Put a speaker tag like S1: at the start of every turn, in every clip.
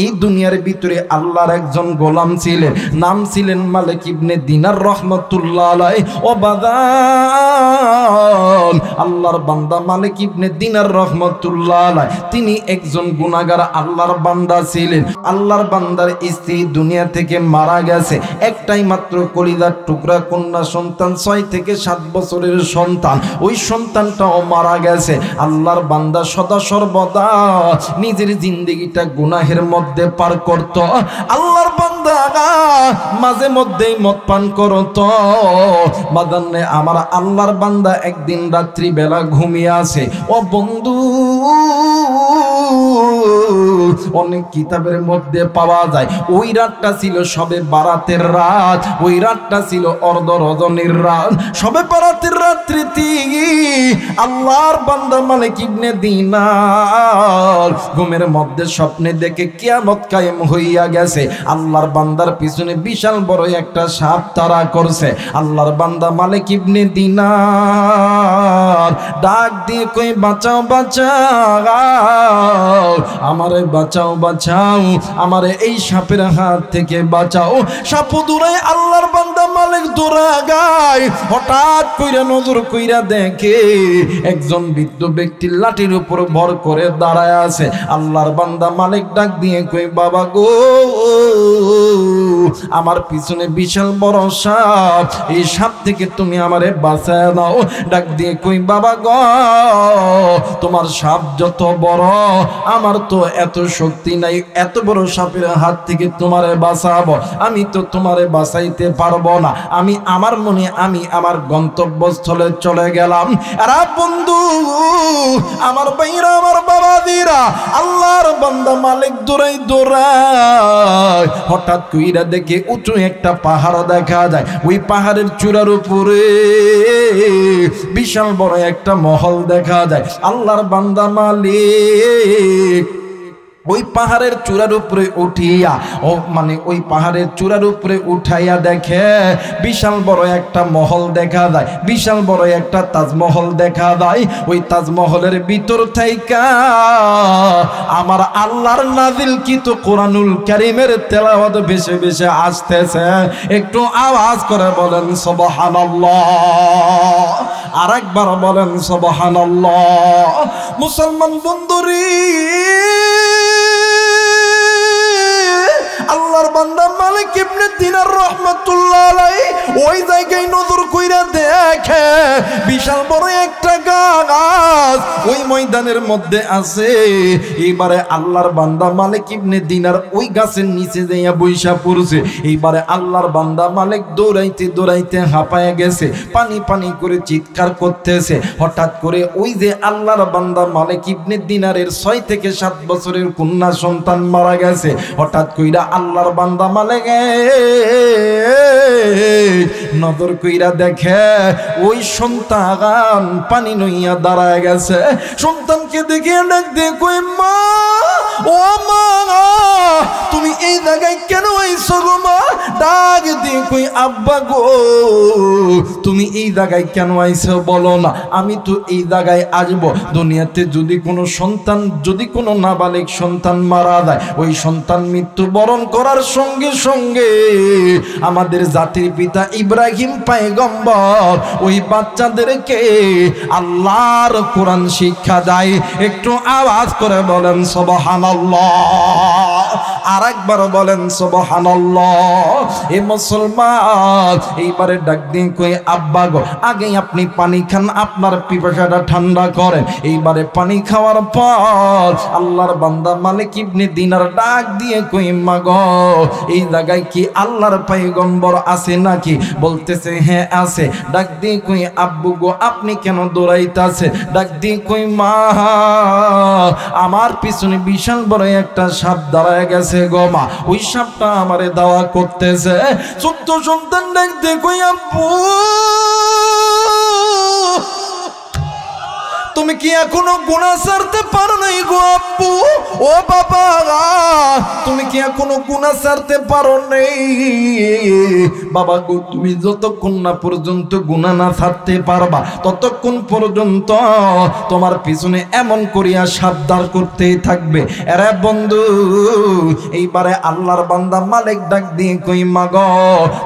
S1: এই দুনিয়ার ভিতরে আল্লাহর একজন গোলাম ছিলেন, নাম ছিলেন মালিক ইবনে দিনার রহমাতুল্লাহ আলাইহি। ও বাদান, আল্লাহর বান্দা মালিক ইবনে দিনার রহমাতুল্লাহ আলাইহি তিনি একজন গুনাহগার আল্লাহর বান্দা ছিলেন। আল্লাহর বান্দার স্ত্রী দুনিয়া থেকে মারা গেছে, একটাই মাত্র কলিজার টুকরা কন্যা সন্তান, 6 থেকে 7 বছরের সন্তান। ওই সন্তানটাও মারা গেছে। আল্লাহর বান্দা সদা সর্বদা নিজের জিন্দেগিটা গুনাহের মধ্যে পার করত। আল্লাহর বান্দা মাঝে মধ্যেই মদ পান করত। বাদানে আমার আল্লাহর বান্দা একদিন রাত্রি বেলা ঘুমিয়ে আছে। ও বন্ধু, অনেক কিতাবের মধ্যে পাওয়া যায় ওই রাতটা ছিল সবে বারাতের রাত, ওই রাতটা ছিল অর্ধ রজনীর রাত। সবে বারাতের রাত্রিতে আল্লাহর বান্দা মালিক ইবনে দিনার ঘুমের মধ্যে স্বপ্নে দেখে কিয়ামত কায়েম হইয়া গেছে। আল্লাহর বান্দার পিছনে বিশাল বড় একটা সাপ তাড়া করছে। আল্লাহর বান্দা মালিক ইবনে দিনার ডাক দিয়ে কই, বাঁচাও বাঁচাও আমারে, বাঁচাও বাঁচাও আমারে, এই সাপের হাত থেকে বাঁচাও। সাপ দৌড়ায়, আল্লাহর বান্দা মালিক দৌড়ায়। হঠাৎ কইরা নজর কইরা দেখে একজন বৃদ্ধ ব্যক্তি লাঠির উপর ভর করে দাঁড়ায় আছে। আল্লাহর বান্দা মালিক ডাক দিয়ে কই, বাবা গো, আমার পিছনে বিশাল বড় সাপ, এই সাপ থেকে তুমি আমারে বাঁচায় দাও। ডাক দিয়ে কই, বাবা গো, তোমার সাপ যত বড়, আমার তো এত শক্তি নাই, এত বড় সাপের হাত থেকে তোমারে বাঁচাবো। আমি তো তোমারে বাঁচাইতে পারবো না। আমি আমার মনে আমি আমার গন্তব্যস্থলে চলে গেলাম। আর বন্ধু আমার ভাইরা, আমার বাবাদিরা, আল্লাহর বান্দা মালিক দৌড়াই দৌড়ায়। হঠাৎ কইরা দেখে উঁচু একটা পাহাড় দেখা যায়। ওই পাহাড়ের চূড়ার উপরে বিশাল বড় একটা মহল দেখা যায়। আল্লাহর বান্দা মালিক ওই পাহাড়ের চূড়ার উপরে উঠিয়া ওই পাহাড়ের চূড়ার উপরে উঠাইয়া দেখে বিশাল বড় একটা মহল দেখা যায়, বিশাল বড় একটা তাজমহল দেখা যায়। ওই তাজমহলের ভিতর থাইকা আমার আল্লাহর নাজিলকৃত কোরআনুল কারীমের তেলাওয়াত ভেসে ভেসে আসতেছে। একটু আওয়াজ করে বলেন সুবহানাল্লাহ, আরেকবার বলেন সুবহানাল্লাহ। মুসলমান বন্ধুরি, আল্লাহর বান্দা মালিক ইবনে দিনার রহমাতুল্লাহ আলাইহি ওই জায়গায় নজর কইরা দেখে বিশাল বড় একটা গাছ ওই ময়দানের মধ্যে আছে। এইবারে আল্লাহর বান্দা মালিক ইবনে দিনার ওই গাছের নিচে যাইয়া বইসা পড়ছে। এইবারে আল্লাহর বান্দা মালিক দৌড়াইতে দৌড়াইতে হাঁপায়া গেছে, পানি পানি করে চিৎকার করতেছে। হঠাৎ করে ওই যে আল্লাহর বান্দা মালিক ইবনে দিনারের 6 থেকে 7 বছরের কন্যা সন্তান মারা গেছে। হঠাৎ কইরা আল্লাহর বান্দা মালিক নজর কইরা দেখে ওই সন্তান পানি নইয়া দাঁড়ায় গেছে। সন্তানকে দেখে ডাক দিয়ে কই, মা, ও মা, তুমি এই জায়গায় কেন আইছো গো মা? ডাক দিয়ে কই, আব্বা গো, তুমি এই জায়গায় কেন আইছো বলো না। আমি তো এই জায়গায় আসবো, দুনিয়াতে যদি কোনো সন্তান, যদি কোনো নাবালিক সন্তান মারা যায়, ওই সন্তান মৃত্যুবরণ করার সঙ্গে সঙ্গে আমাদের জাতির পিতা ইব্রাহিম পয়গম্বর ওই বাচ্চাদেরকে আল্লাহর কোরআন শিক্ষা দেয়। একটু আওয়াজ করে বলেন সুবহানাল্লাহ, আরেকবার বলেন সুবহানাল্লাহ। এ মুসলমান, এইবারে ডাক দিয়ে কই, আব্বা গো, আগে আপনি পানি খান, আপনার পিপাসাটা ঠান্ডা করেন। এইবারে পানি খাওয়ার পর আল্লাহর বান্দা মালিক ইবনে দিনার ডাক দিয়ে কই, মা গো, এই জায়গায় কি আল্লাহর পয়গম্বর আছে নাকি? বলতেছে হ্যাঁ আছে। ডাক দিয়ে কই, আব্বু গো, আপনি কেন দৌড়াইতাছে? ডাক দিয়ে কই, মা, আমার পিছনে বিশাল বড় একটা সাপ দাঁড়ায় গেছে গো মা, ওই সাপটা আমারে দাওয়া করতেছে। ছোট্ট সন্তান ডাক দিয়ে কই, আব্বু, তুমি কি এখনো গুনাহ ছাড়তে পারো নাই গো আব্বু? ও বাবা, তুমি কি এখনো গুনাহ ছাড়তে পারো নাই? বাবা গো, তুমি যতক্ষণ না পর্যন্ত গুনাহ না ছাড়তে পারবা ততক্ষণ পর্যন্ত তোমার পিছনে এমন করিয়া সাবধান করতেই থাকবে। আরে বন্ধু, এইবারে আল্লাহর বান্দা মালিক ডাক দিয়ে কই মা গো,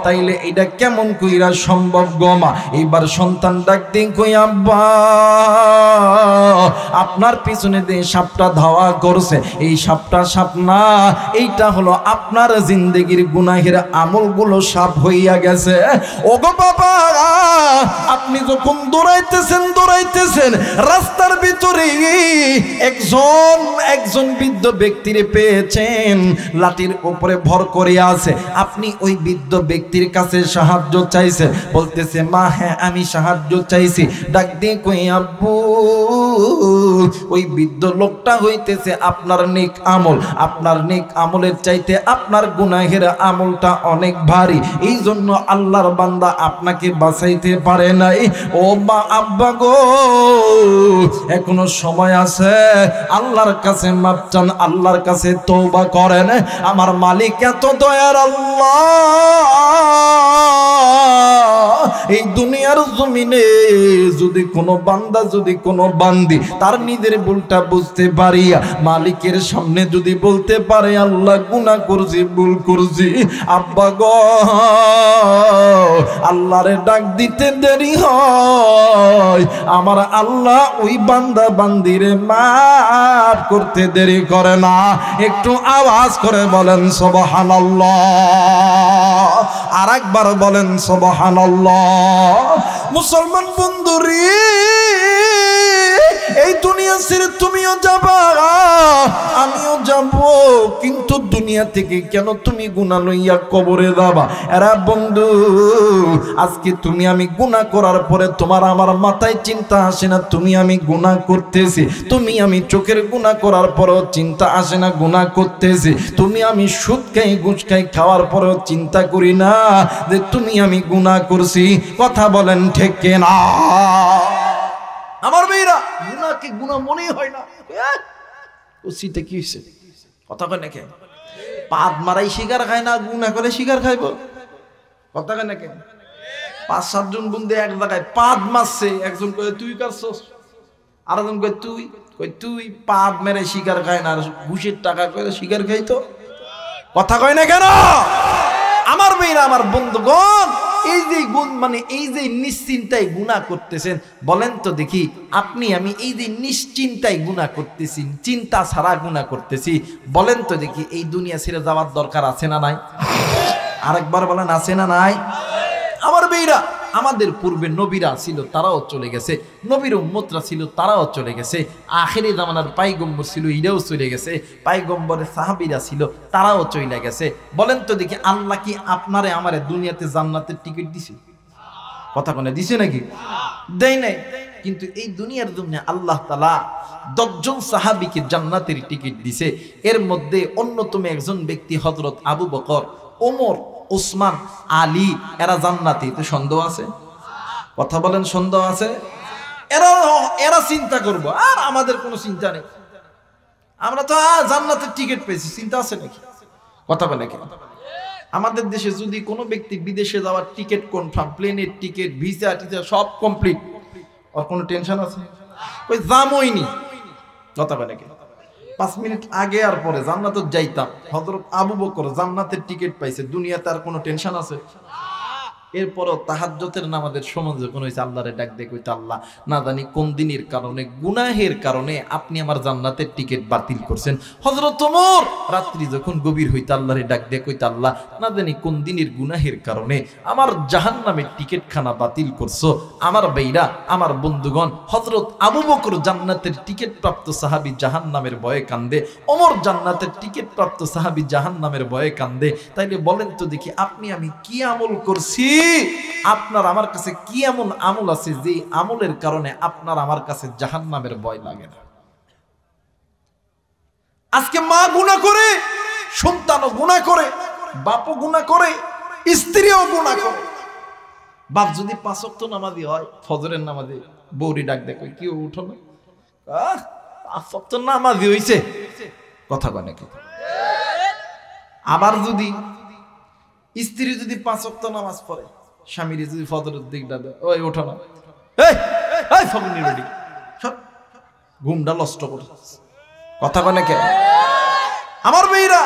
S1: তাইলে এটা কেমন কইরা সম্ভব গো মা? এইবার সন্তান ডাক দিয়ে কই আব্বা, আপনার পিছনে যে সাপটা ধাওয়া করছে এই সাপটা সাপ না, এইটা হলো আপনার জিন্দেগির গুনাহের আমলগুলো সাপ হইয়া গেছে। ওগো বাবা, আপনি যখন দৌড়াইতেছেন রাস্তার ভিতরে একজন বৃদ্ধ ব্যক্তিরে পেয়েছেন, লাঠির উপরে ভর করে আছে। আপনি ওই বৃদ্ধ ব্যক্তির কাছে সাহায্য চাইছেন, বলতেছে মা হ্যাঁ আমি সাহায্য চাইছি। ডাক দিয়ে কই আব্বু, ওই বৃদ্ধ লোকটা হইতেছে আপনার নেক আমল, আপনার নেক আমলের চাইতে আপনার গুনাহের আমলটা অনেক ভারী, এই জন্য আল্লাহর বান্দা আপনাকে বাঁচাইতে পারে নাই। ও মা আব্বা গো, এখনো সময় আছে, আল্লাহর কাছে মাপ চান, আল্লাহর কাছে তওবা করেন। আমার মালিক এত দয়ার আল্লাহ, এই দুনিয়ার জমিনে যদি কোনো বান্দা, যদি কোনো বান্দি তার নিজের ভুলটা বুঝতে পারিয়া মালিকের সামনে যদি বলতে পারে আল্লাহ গুনাহ করছি, ভুল করছি, আব্বা গো আল্লাহরে ডাক দিতে দেরি হয়, আমার আল্লাহ ওই বান্দা বান্দিরে মাফ করতে দেরি করে না। একটু আওয়াজ করে বলেন সুবহানাল্লাহ, আরেকবার বলেন সুবহানাল্লাহ। মুসলমান বন্ধুরে, এই দুনিয়া ছেড়ে তুমিও যাবা, আমিও যাব, কিন্তু দুনিয়া থেকে কেন তুমি গুনাহ লইয়া কবরে যাবা? এরা বন্ধু, আজকে তুমি আমি গুনাহ করার পরে তোমার আমার মাথায় চিন্তা আসে না তুমি আমি গুনাহ করতেছি, তুমি আমি চোখের গুনাহ করার পরেও চিন্তা আসে না গুনাহ করতেছি, তুমি আমি সুদ খাই ঘুষ খাই খাওয়ার পরেও চিন্তা করি না যে তুমি আমি গুনাহ করছি। কথা বলেন ঠিক না? আমার মেয়েরা, গুনাহকে গুনাহ মনেই হয় না। ওসিতে কি হইছে? কথা কয় নাকি? পাদ মারাই শিকার খায় না, গুনাহ করে শিকার খাইব? কথা কয় নাকি? ৫-৭ জন বন্ধু এক জায়গায় পাদ মারছে, একজন কয় তুই কারছস, আরেকজন কয় তুই পাদ মেরে শিকার খায় না, আর ঘুষের টাকা করে শিকার খাইতো। কথা কয় না কেন? আমার মেয়েরা, আমার বন্ধুগণ, এই যে গুণ মানে এই যে নিশ্চিন্তায় গুনাহ করতেছেন, বলেন তো দেখি আপনি আমি এই যে নিশ্চিন্তায় গুনাহ করতেছি, চিন্তা ছাড়া গুনাহ করতেছি, বলেন তো দেখি এই দুনিয়া ছেড়ে যাওয়ার দরকার আছে না নাই? আরেকবার বলেন আছে না নাই? আমার মেয়েরা, আমাদের পূর্বে নবীরা ছিল তারাও চলে গেছে, নবীর উম্মতরা ছিল তারাও চলে গেছে, আখেরি জামানার পাইগম্বর ছিল এরাও চলে গেছে, পাইগম্বরের সাহাবীরা ছিল তারাও চলে গেছে। বলেন তো দেখি আল্লাহ কি আপনারে আমারে দুনিয়াতে জান্নাতের টিকিট দিছে? কথা কোনে দিছে নাকি? দেয় নাই। কিন্তু এই দুনিয়ার জন্য আল্লাহ তাআলা 10 জন সাহাবীকে জান্নাতের টিকিট দিছে। এর মধ্যে অন্যতম একজন ব্যক্তি হযরত আবু বকর, ওমর, ওসমান, আলী, এরা জান্নাতি। তো সন্দেহ আছে? কথা বলেন সন্দেহ আছে? এরা চিন্তা করবো, আর আমাদের কোনো চিন্তা নেই, আমরা তো জান্নাতের টিকিট পেয়েছি, চিন্তা আছে নাকি? কথা বলে নাকি? আমাদের দেশে যদি কোনো ব্যক্তি বিদেশে যাওয়ার টিকিট কনফার্ম, প্লেনের টিকিট, ভিসা টিসা সব কমপ্লিট, আর কোনো টেনশন আছে? ওই জামইনি। কথা বলে নাকি? 5 মিনিট আগে আর পরে জান্নাতে যাইতাম। হযরত আবু বকর জান্নাতের টিকিট পাইছে, দুনিয়াতে আর কোনো টেনশন আছে? এরপরও তাহাজ্জুদের নামাজের সময় যখন হইছে আল্লাহরে ডাক দিয়ে কইতে, আল্লাহ না জানি কোন দিনের কারণে, গুনাহের কারণে আপনি আমার জান্নাতের টিকিট বাতিল করছেন। হযরত ওমর রাত্রি যখন গভীর হইতে আল্লাহরে ডাক দিয়ে কইতে, আল্লাহ না জানি কোন দিনের গুনাহের কারণে আমার জাহান্নামের টিকিট খানা বাতিল করছো। আমার ভাইরা, আমার বন্ধুগণ, হযরত আবু বকর জান্নাতের টিকিট প্রাপ্ত সাহাবী জাহান্নামের ভয়ে কান্দে, ওমর জান্নাতের টিকিট প্রাপ্ত সাহাবী জাহান্নামের ভয়ে কান্দে। তাইলে বলেন তো দেখি আপনি আমি কি আমল করছি? আপনার আমার কাছে কি এমন আমল আছে যে আমলের কারণে আপনার আমার কাছে জাহান্নামের ভয় লাগে না? আজকে মা গুনাহ করে, সন্তানও গুনাহ করে, বাপও গুনাহ করে, স্ত্রীও গুনাহ করে। বাপ যদি 5 ওয়াক্ত নামাজি হয়, ফজরের নামাজে বউরি ডাক দেখো, কি উঠো না, 5 ওয়াক্ত নামাজি হইছে। কথা কয় নাকি? আবার যদি স্ত্রী যদি 5 ওয়াক্ত নামাজ পড়ে, স্বামীর যদি ফজরের দিকটা দেয়, ওই ওঠো না, এই ফগনি রেডি, সব ঘুমটা নষ্ট করে কথা বলে কে? আমার মেয়েরা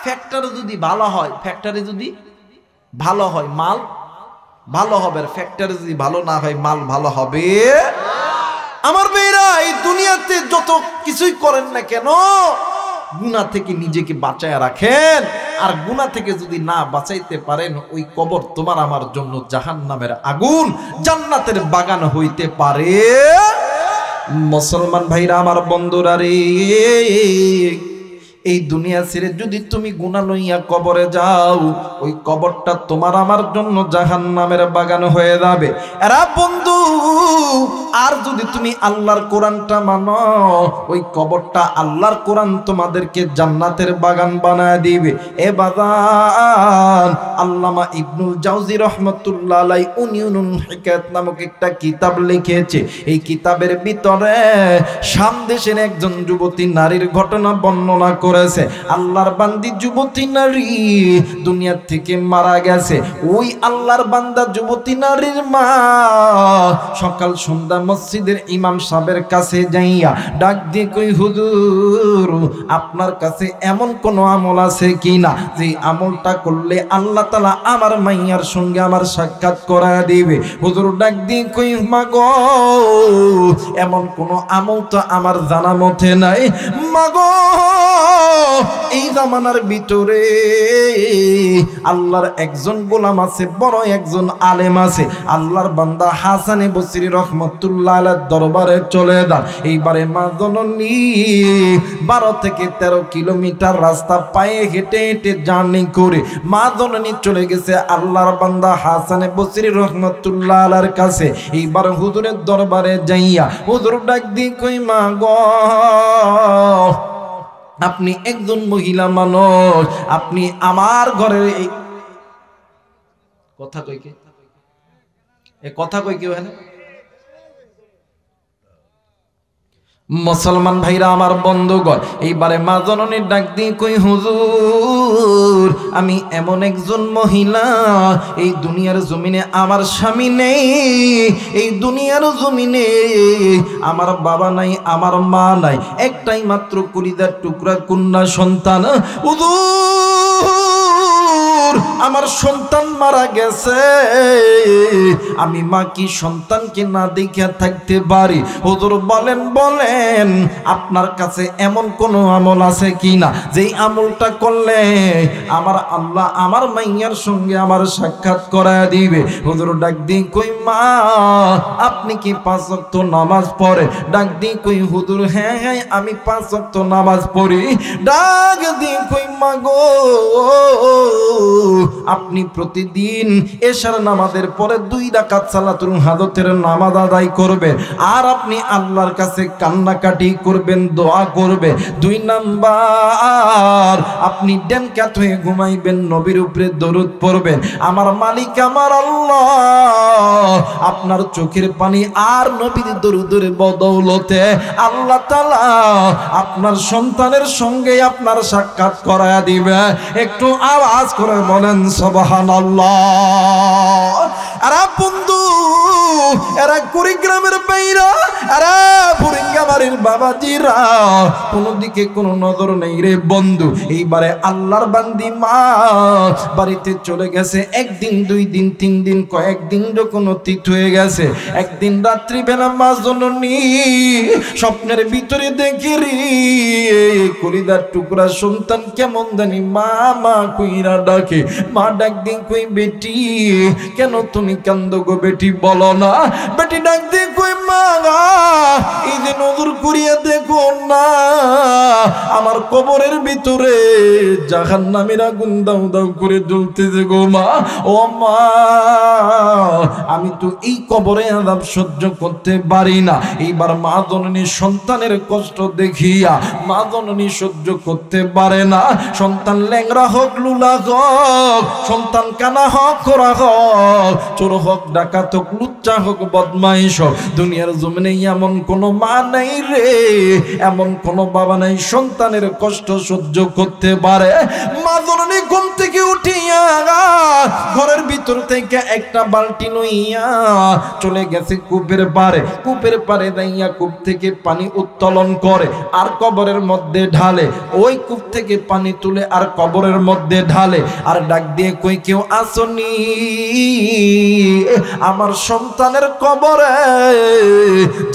S1: ফ্যাক্টরি যদি ভালো হয়, ফ্যাক্টরি যদি ভালো হয় মাল ভালো হবে, আর ফ্যাক্টরি যদি ভালো না হয় মাল ভালো হবে। আমার মেয়েরা এই দুনিয়াতে যত কিছুই করেন না কেন, গুনাহ থেকে নিজেকে বাঁচায় রাখেন। আর গুনাহ থেকে যদি না বাঁচাইতে পারেন, ওই কবর তোমার আমার জন্য জাহান্নামের আগুন, জান্নাতের বাগান হইতে পারে। মুসলমান ভাইরা আমার, বন্ধুরা রে, এই দুনিয়া ছেড়ে যদি তুমি গুনাহ লইয়া কবরে যাও, ওই কবরটা তোমার আমার জন্য জাহান্নামের বাগান হয়ে যাবে। এরা বন্ধু, আর যদি তুমি আল্লাহর কোরআনটা মানো, ওই কবরটা আল্লাহর কোরআন তোমাদেরকে জান্নাতের বাগান বানায় দিবে। এ বাগান আল্লামা ইবনুল জাওজি রাহমাতুল্লাহ আলাইহি উনিউনুল হিকায়াত নামক একটা কিতাব লিখেছে। এই কিতাবের ভিতরে শাম দেশের একজন যুবতী নারীর ঘটনা বর্ণনা করেছে। আল্লাহর বান্দি যুবতী নারী দুনিয়া থেকে মারা গেছে। ওই আল্লাহর বান্দা যুবতী নারীর মা সকাল সন্ধ্যা মসজিদের ইমাম সাহেবের কাছে যাইয়া ডাক দিয়ে কই, হুজুর আপনার কাছে এমন কোন আমল আছে কিনা যে আমলটা করলে আল্লাহ তাআলা আমার মাইয়ার সঙ্গে আমার সাক্ষাৎ করায় দিবে। হুজুর ডাক দিয়ে কই, মা গো এমন কোন আমল তো আমার জানা মতে নাই। মা গো এই জামানার ভিতরে আল্লাহর একজন গোলাম আছে, বড় একজন আলেম আছে, আল্লাহর বান্দা হাসানে বসরি রহমতুল্লাহ আলাইহির দরবারে চলে যান। এইবারে মা জননী 12 থেকে 13 কিলোমিটার রাস্তা পায়ে হেঁটে হেঁটে জার্নি করে মা জননী চলে গেছে আল্লাহর বান্দা হাসানে বসরি রহমতুল্লাহ আলাইহির কাছে। এইবার হুজুরের দরবারে যাইয়া হুজুর ডাক দিয়ে কই, মা গো আপনি একজন মহিলা মানুষ, আপনি আমার ঘরের এই কথা কই কে, এ কথা কই কেউ হ্যাঁ? মুসলমান ভাইরা আমার, বন্ধুগণ, এইবারে মা জননীর ডাক দিয়ে কই, হুজুর আমি এমন একজন মহিলা, এই দুনিয়ার জমিনে আমার স্বামী নেই, এই দুনিয়ার জমিনে আমার বাবা নাই, আমার মা নাই, একটাই মাত্র কলিজার টুকরা কন্যা সন্তান। হুজুর আমার সন্তান মারা গেছে, আমি মা কি সন্তানকে না দেখে থাকতে পারি? হুজুর বলেন আপনার কাছে এমন কোন আমল আছে কিনা যেই আমলটা করলে আমার আল্লাহ আমার মাইয়ার সঙ্গে আমার সাক্ষাৎ করায় দিবে? হুজুর ডাক দিয়ে কই, মা আপনি কি 5 ওয়াক্ত নামাজ পড়ে? ডাক দিয়ে কই, হুজুর হ্যাঁ হ্যাঁ আমি 5 ওয়াক্ত নামাজ পড়ি। ডাক দিয়ে কই, মা গো আপনি প্রতিদিন এশার নামাজের পরে 2 রাকাত সালাতুল হাজতের নামাজ আদায় করবেন, আর আপনি আল্লাহর কাছে কান্নাকাটি করবেন, দোয়া করবে। 2 নাম্বার আপনি ডান কাত হয়ে ঘুমাইবেন, নবীর উপরে দরুদ পড়বেন। আমার মালিক আমার আল্লাহ আপনার চোখের পানি আর নবীর দরুদের বদৌলতে আল্লাহ তাআলা আপনার সন্তানের সঙ্গে আপনার সাক্ষাৎ করায়া দিবে। একটু আওয়াজ করে বলেন সুবহানাল্লাহ। আরে বন্ধু, এরা কুড়িগ্রামের বাইরা, আরে বুড়িঙ্গাবাড়ির বাবাজিরা, কোন দিকে কোনো নজর নেই রে বন্ধু। এইবারে আল্লাহর বান্দি মা বাড়িতে চলে গেছে। 1 দিন 2 দিন 3 দিন কয়েকদিন যখন অতীত হয়ে গেছে, একদিন রাত্রিবেলা মা জননী স্বপ্নের ভিতরে দেখি রে কলিজার টুকরা সন্তান কেমন জানি মা মা কইরা ডাকে। মা ডাক দিন কই, বেটি কেন তুমি কান্দো গো বেটি, বলো না। বেটি ডাক দিয়ে কই, মা এই যে নজর করিয়া দেখো না, আমার কবরের ভিতরে জাহান্নামের আগুন দাউ দাউ করে জ্বলতেছে গো মা। ও মা আমি তো এই কবরে আযাব সহ্য করতে পারি না। এইবার মা জননী সন্তানের কষ্ট দেখিয়া মা জননী সহ্য করতে পারে না। সন্তান ল্যাংড়া হোক লুলা হোক হোক, সন্তান কানা হোক, খোরা হোক, চোর হোক, ডাকাত হোক, লুচ্চা হোক, বদমাইশ হোক, দুনিয়ার জমিনে এমন কোনো মা নাই রে, এমন কোনো বাবা নাই সন্তানের কষ্ট সহ্য করতে পারে। মা জননী ঘুম থেকে উঠিয়া ঘরের ভিতর থেকে একটা বালতি লইয়া চলে গেছে কূপের পারে। কূপের পারে দাইয়া কূপ থেকে পানি উত্তোলন করে আর কবরের মধ্যে ঢালে। ওই কূপ থেকে পানি তুলে আর কবরের মধ্যে ঢালে আর ডাক দিয়ে কই, কেউ আসনি? আমার সন্তানের কবরে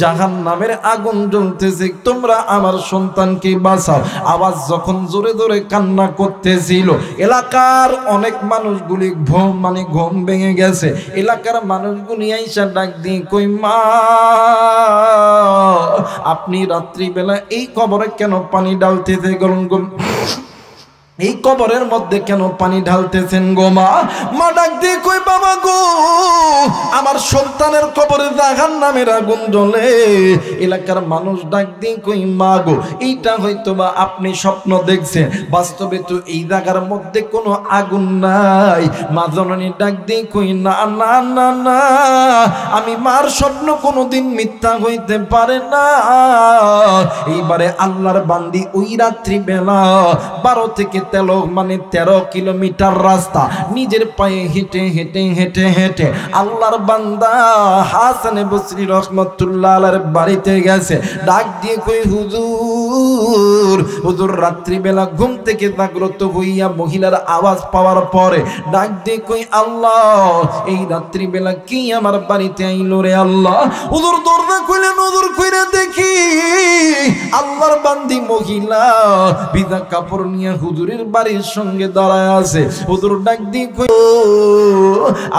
S1: জাহান্নামের আগুন জ্বলতেছে, তোমরা আমার সন্তানকে বাঁচাও। আওয়াজ যখন জোরে জোরে কান্না করতেছিল, এলাকার অনেক মানুষগুলি ঘুম ভেঙে গেছে। এলাকার মানুষগুলি আইসা ডাক দিয়ে কই, মা আপনি রাত্রিবেলা এই কবরে কেন পানি ডালতেছে? এই কবরের মধ্যে কেন পানি ঢালতেছেন গো মা? মা ডাক দিয়ে কই, বাবা গো, আমার সন্তানের কবরে জাহান্নামের আগুন জ্বলে। এলাকার মানুষ ডাক দিয়ে কই, মা গো, এইটা হয়তো বা আপনি স্বপ্ন দেখছেন, বাস্তবে তো এই জায়গার মধ্যে কোনো আগুন নাই। মা জননী ডাক দিয়ে কই, না না না না, আমি মার স্বপ্ন কোনোদিন মিথ্যা হইতে পারে না। এইবারে আল্লাহর বান্দি ওই রাত্রি বেলা 12 থেকে 13 কিলোমিটার রাস্তা নিজের পায়ে হেঁটে হেঁটে হেঁটে হেঁটে আল্লাহর বান্দা হাসান বসরি রহমাতুল্লাহ আলাইহির বাড়িতে গেছে। ডাক দিয়ে কই, হুজুর হুজুর রাত্রিবেলা ঘুম থেকে জাগ্রত হইয়া মহিলার আওয়াজ পাওয়ার পরে ডাক দিয়ে কই, আল্লাহ এই রাত্রিবেলা কি আমার বাড়িতে আইলো রে আল্লাহ? হুজুর দরজা খুলে নজর কইরা দেখি আল্লাহর বান্দি মহিলা ভিজা কাপড় নিয়ে হুজুরের বাড়ির সঙ্গে দাঁড়ায় আছে। হুজুর ডাক দিয়ে কই,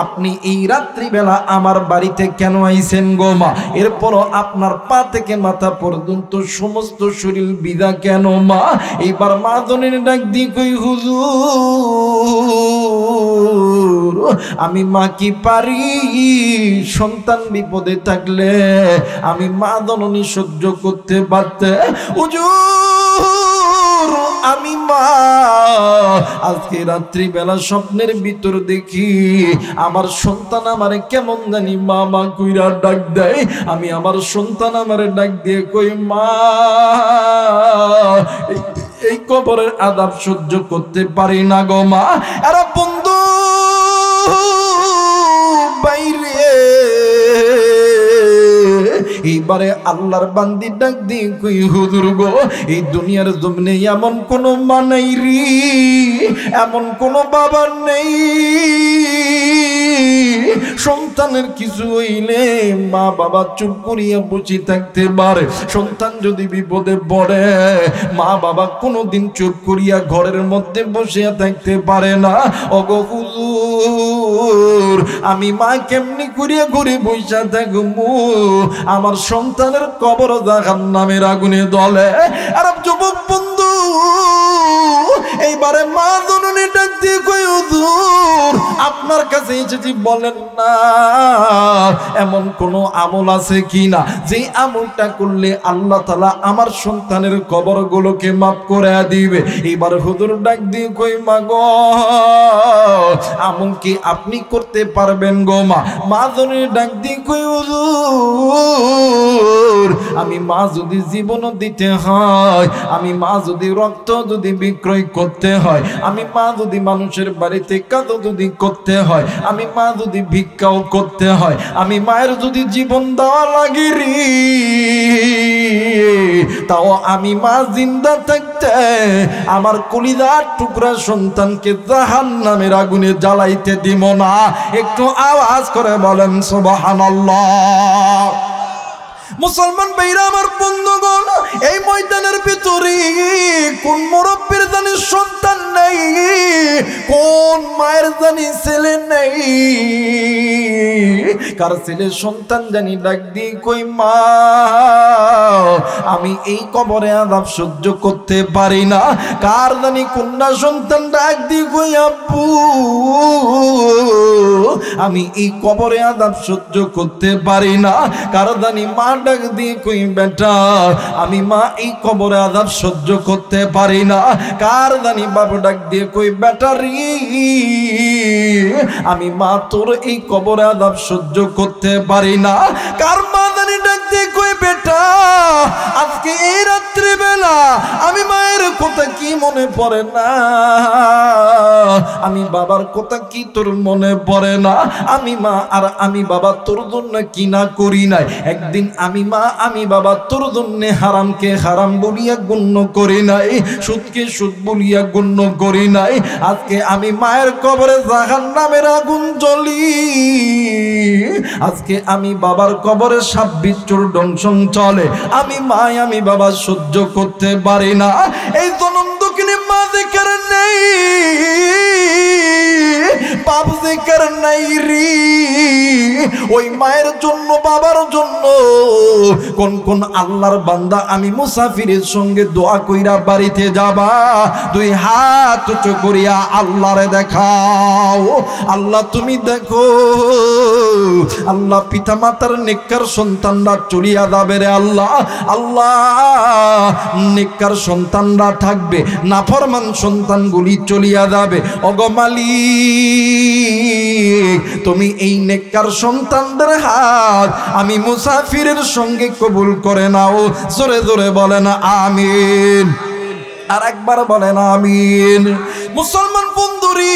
S1: আপনি এই রাত্রিবেলা আমার বাড়িতে কেন আইছেন গো মা? এরপরও আপনার পা থেকে মাথা পর্যন্ত সমস্ত শরীর ভিজা কেন মা? এইবার মা জনের ডাক দিয়ে কই, হুজুর আমি মা কি পারি? সন্তান বিপদে থাকলে আমি মা জননী সহ্য করতে পারতে। হুজুর আমি মা আজকে রাত্রিবেলা স্বপ্নের ভিতর দেখি আমার সন্তান আমারে কেমন জানি মা মা কইরা ডাক দেয়। আমি আমার সন্তান আমারে ডাক দিয়ে কই, মা এই কবরের আযাব সহ্য করতে পারি না গো মা। আরে বন্ধু বাইরে এইবারে আল্লাহর বান্দি ডাক দিয়ে কই, হুজুর গো এই দুনিয়ার জমিনে এমন কোনো মা নাই রে, এমন কোনো বাবা নেই সন্তানের কিছু হইলে মা বাবা চুপ করিয়া বসে থাকতে পারে। সন্তান যদি বিপদে পড়ে মা বাবা কোনোদিন চুপ করিয়া ঘরের মধ্যে বসে থাকতে পারে না। ওগো হুজুর আমি মা কেমনি করিয়া ঘুরে বসে থাকবো? আমার সন্তানের কবর জাহান্নামের আগুনে জ্বলে। আর যুবক বন্ধু এইবারে মা জননী ডাক দিয়ে কই, হুজুর আপনার কাছে এসেছি, বলেন না এমন কোন আমল আছে কিনা যে আমলটা করলে আল্লাহ তাআলা আমার সন্তানের কবরগুলোকে মাফ করে দিবে। এবার হুজুর ডাক দিয়ে কই, মা গো আমল কি আপনি করতে পারবেন গো মা? মা জননী ডাক দিয়ে কই, হুজুর আমি মা যদি জীবন দিতে হয়, আমি মা যদি রক্ত যদি বিক্রয় করতে হয়, আমি মা যদি মানুষের বাড়িতে কাজ যদি করতে হয়, আমি মা যদি ভিক্ষাও করতে হয়, আমি মায়ের যদি জীবন দেওয়া লাগে রে, তাও আমি মা জিন্দা থাকতে আমার কলিজার টুকরা সন্তানকে জাহান্নামের আগুনে জ্বালাইতে দিব না। একটু আওয়াজ করে বলেন সুবহানাল্লাহ। মুসলমান ভাইরা আমার বন্ধুগণ, এই ময়দানের ভিতরে কোন মুরব্বির জানি সন্তান নেই, কোন মায়ের জানি ছেলে নেই, কার ছেলে সন্তান জানি ডাক দিয়ে কই মা আমি এই কবরে আযাব সহ্য করতে পারি না। কার জানি কন্যা সন্তান ডাক দিয়ে কই আব্বু আমি এই কবরে আযাব সহ্য করতে পারি না। কার জানি মা ডাক দিয়ে কই বেটা আমি মা এই কবরে আযাব সহ্য করতে পারি না। কার জানি বাবা ডাক দিয়ে কই বেটা রে আমি মা তোর এই কবরে আযাব সহ্য করতে পারি না। কার মা জানি ডাক দিয়ে কই বেটা আজকে এই রাত্রি বেলা আমি মায়ের কথা কি মনে পড়ে না, আমি বাবার কথা কি তোর মনে পড়ে না। আমি মা আর আমি বাবা তোর জন্য কি না করি নাই। একদিন আমি মা আমি বাবা তোর জন্য হারামকে হারাম বলিয়া গণ্য করি নাই, সুদকে সুদ বলিয়া গণ্য করি নাই। আজকে আমি মায়ের কবরে জাহান্নামের আগুন জ্বলি, আজকে আমি বাবার কবরে সাপ বিচ্ছুর দংশন চলে, আমি মা আমি বাবা সহ্য করতে পারি না। এই জনম দুঃখিনী মা জিকির নেই বাপ জিকির নাই রে। ওই মায়ের জন্য বাবার জন্য কোন কোন আল্লাহর বান্দা আমি মুসাফিরের সঙ্গে দোয়া কইরা বাড়িতে যাবা, দুই হাত উঁচু করিয়া আল্লাহরে দেখাও। আল্লাহ তুমি দেখো আল্লাহ পিতা মাতার নেককার সন্তানরা চলিয়া যাবে রে আল্লাহ। আল্লাহ নেককার সন্তানরা থাকবে, নাফরমান সন্তানগুলি চলিয়া যাবে। ওগো মালিক তুমি এই নেককার সন্তানদের হাত আমি মুসাফিরের সঙ্গে কবুল করে নাও। জোরে জোরে বলেন আমিন, আর একবার বলেন আমিন। মুসলমান বন্ধুরি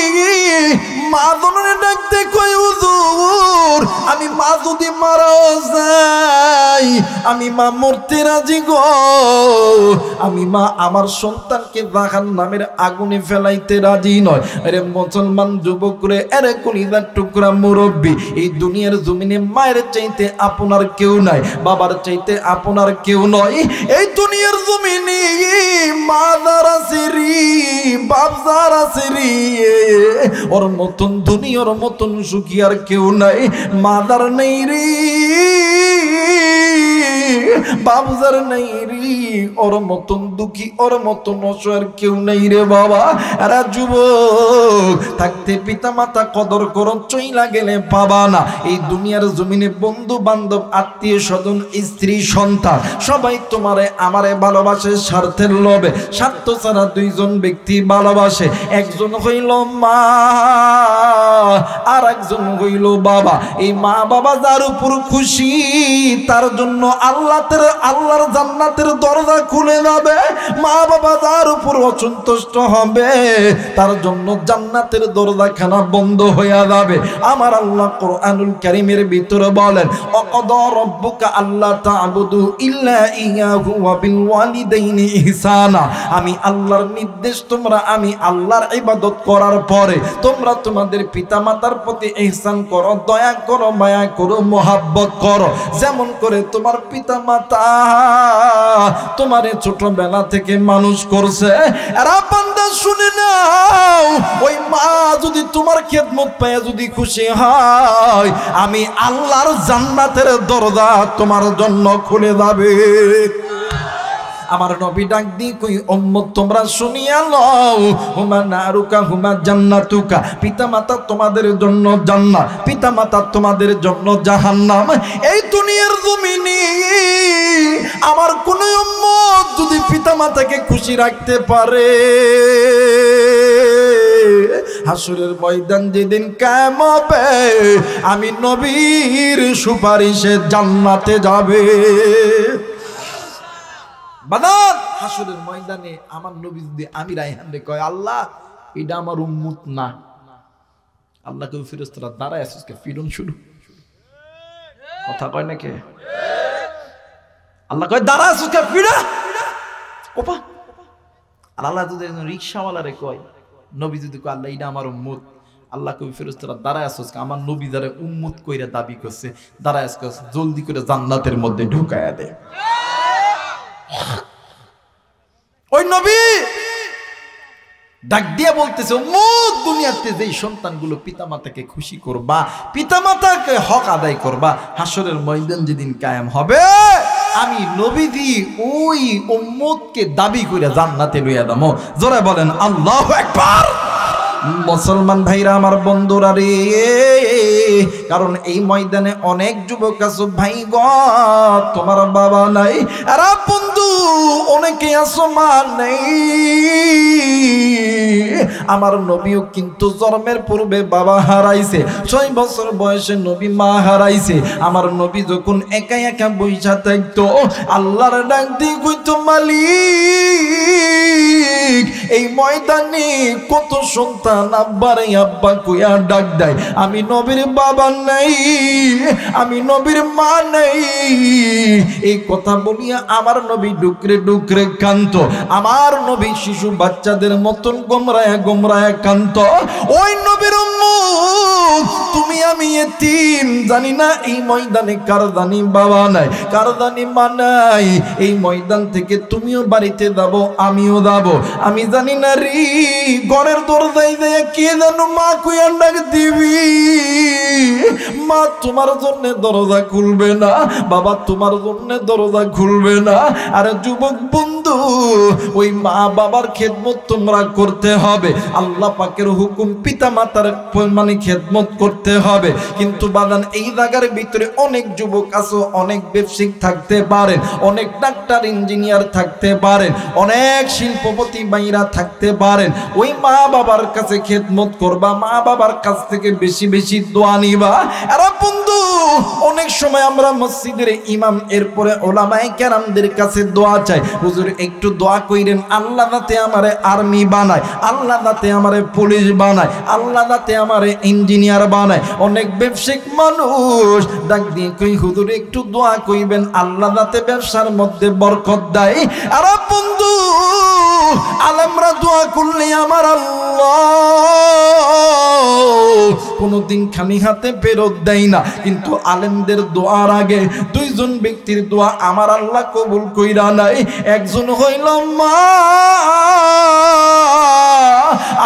S1: মা জননে ডাকতে কই হুজুর আমি মা যদি মারাও যাই আমি মা মরতে রাজি গো, আমি মা আমার সন্তানকে জাহান্নামের আগুনে ফেলাইতে রাজি নয়। আরে মুসলমান যুবক রে আরে কলিজার টুকরা মুরব্বি, এই দুনিয়ার জমিনে মায়ের চাইতে আপনার কেউ নাই, বাবার চাইতে আপনার কেউ নয়। এই দুনিয়ার জমিনে মা যারা সিরি বাপ যারা সিরি ওর মতন দুনিয়ার মতন সুখী আর কেউ নাই। মাদার নেই রে বাবজার নেই রে ওর মতন দুঃখী ওর মতন অসহায় কেউ নেই রে বাবা। এরা যুবক থাকতে পিতা মাতা কদর করো, চইলা গেলে পাবা না। এই দুনিয়ার জমিনে বন্ধু বান্ধব আত্মীয় স্বজন স্ত্রী সন্তান সবাই তোমারে আমারে ভালোবাসে স্বার্থের লোভে। স্বার্থ ছাড়া দুইজন ব্যক্তি ভালোবাসে, একজন হইল মা আর একজন হইল বাবা। এই মা বাবা যার উপর খুশি তার জন্য আল্লাহর জান্নাতের দরজা খুলে যাবে। মা বাবা যার উপর অসন্তুষ্ট হবে তার জন্য জান্নাতের দরজাখানা বন্ধ হয়ে যাবে। আমার আল্লাহ কোরআনুল কারীমের ভিতরে বলেন ওয়াকাদা রাব্বুকা আল্লা তা'বুদু ইল্লা ইয়াহু ওয়া বিল ওয়ালিদাইনি ইহসানা। আমি আল্লাহর নির্দেশ তোমরা আমি আল্লাহর ইবাদত করার পরে তোমরা তোমাদের পিতামাতার প্রতি ইহসান করো, দয়া করো, মায়া করো, মোহাব্বত করো। যেমন করে তোমার পিতামাতা তোমারে ছোটবেলা থেকে মানুষ করছে। এরা বান্দা শুনে নাও, ওই মা যদি তোমার খেদমত পায় যদি খুশি হয় আমি আল্লাহর জান্নাতের দরজা তোমার জন্য খুলে যাবে। আমার নবী ডাক দি কই উম্মত তোমরা শুনিয়া লও হুমা নারুকা হুমা জান্নাতুকা। পিতামাতা তোমাদের জন্য জান্নাত, পিতামাতা তোমাদের জন্য জাহান্নাম। এই দুনিয়ার জমিনে আমার কোন উম্মত যদি পিতামাতাকে খুশি রাখতে পারে হাসরের ময়দান যেদিন কায়েম হবে আমি নবীর সুপারিশে জান্নাতে যাবে। বাদাত হাসরের ময়দানে আমার নবী যদি আমি রায়হান রে কয় আল্লাহ এটা আমার উম্মত না, আল্লাহ কই ফেরেশতারা দাঁড়ায় আজকে ফিরন শুরু কথা কয় নাকি? আল্লাহ কয় দাঁড়া আজকে ফিরা কোপা। আর আল্লাহ যদি রিকশাওয়ালারে কয় নবী যদি কয় আল্লাহ এটা আমার উম্মত, আল্লাহ কই ফেরেশতারা দাঁড়ায় আজকে আমার নবী যারা উম্মত কইরা দাবি করছে দাঁড়ায় আজকে জলদি করে জান্নাতের মধ্যে ঢুকায়া দে। ওই নবী ডাক দিয়া বলতেছে অমুক দুনিয়াতে যেই সন্তানগুলো পিতামাতাকে খুশি করবা, পিতামাতাকে হক আদায় করবা, হাসরের ময়দান যেদিন কায়েম হবে আমি নবীজি ওই উম্মতকে দাবি করে জান্নাতে লইয়া দামো। জোরে বলেন আল্লাহু আকবার। মুসলমান ভাইরা আমার বন্ধুরা রে, কারণ এই ময়দানে অনেক যুবক আছে ভাই গ, তোমার বাবা নাই, আরে বন্ধু অনেকে আছো মা নেই। আমার নবীও কিন্তু জন্মের পূর্বে বাবা হারাইছে, 6 বছর বয়সে নবী মা হারাইছে। আমার নবী যখন একা একা বইসা থাকতো আল্লাহর ডাক দিয়ে কইতো মালিক এই ময়দানে কত সন্তান আব্বারে আব্বা কইয়া ডাক দেয়, আমি নবীর বাবা নাই, আমি নবীর মা নাই। এই কথা বলিয়া আমার নবী ডুকরে ডুকরে কান্ত, আমার নবী শিশু বাচ্চাদের মতন গোমরায়া গোমরায়া কান্ত। ওই নবীর উম্মত তুমি আমি এতিম, জানি না এই ময়দানে কার জানি বাবা নাই, কার জানি মা নাই। এই ময়দান থেকে তুমিও বাড়িতে যাবো, আমিও যাবো, আমি জানি না রে ঘরের দরজায় যায় কে জানো মা কইয়া ডাক দিবি, মা তোমার জন্য দরজা খুলবে না, বাবা তোমার জন্য দরজা খুলবে না। আরে যুবক বন্ধু, ওই মা বাবার খেদমত তোমরা করতে হবে, আল্লাহ পাকের হুকুম পিতা মাতার মানে খেদমত করতে হবে। কিন্তু বাদান এই জায়গার ভিতরে অনেক যুবক আছে, অনেক ব্যবসায়িক থাকতে পারেন, অনেক ডাক্তার ইঞ্জিনিয়ার থাকতে পারেন, অনেক শিল্পপতি ভাইরা থাকতে পারেন। ওই মা বাবার কাছে খেদমত করবা, মা বাবার কাছ থেকে বেশি বেশি দোয়া নিবা। আরে বন্ধু অনেক সময় আমরা মসজিদের ইমাম এরপরে ওলামায়ে কেরামদের কাছে দোয়া চাই, হুজুর একটু দোয়া কইরেন আল্লাহ যাতে আমারে আর্মি বানায়, আল্লাহ যাতে আমারে পুলিশ বানায়, আল্লাহ যাতে আমারে ইঞ্জিনিয়ার বানায়। অনেক ব্যবসায়িক মানুষ ডাক দিয়ে কই হুজুর একটু দোয়া কইবেন আল্লাহ যাতে ব্যবসার মধ্যে বরকত দেয়। আরে বন্ধু আলেমরা দোয়া করলে আমার আল্লাহ কোনদিন খালি হাতে ফেরত দেয় না, কিন্তু আলেমদের দোয়ার আগে 2 জন ব্যক্তির দোয়া আমার আল্লাহ কবুল কইরা নাই। একজন হইল মা,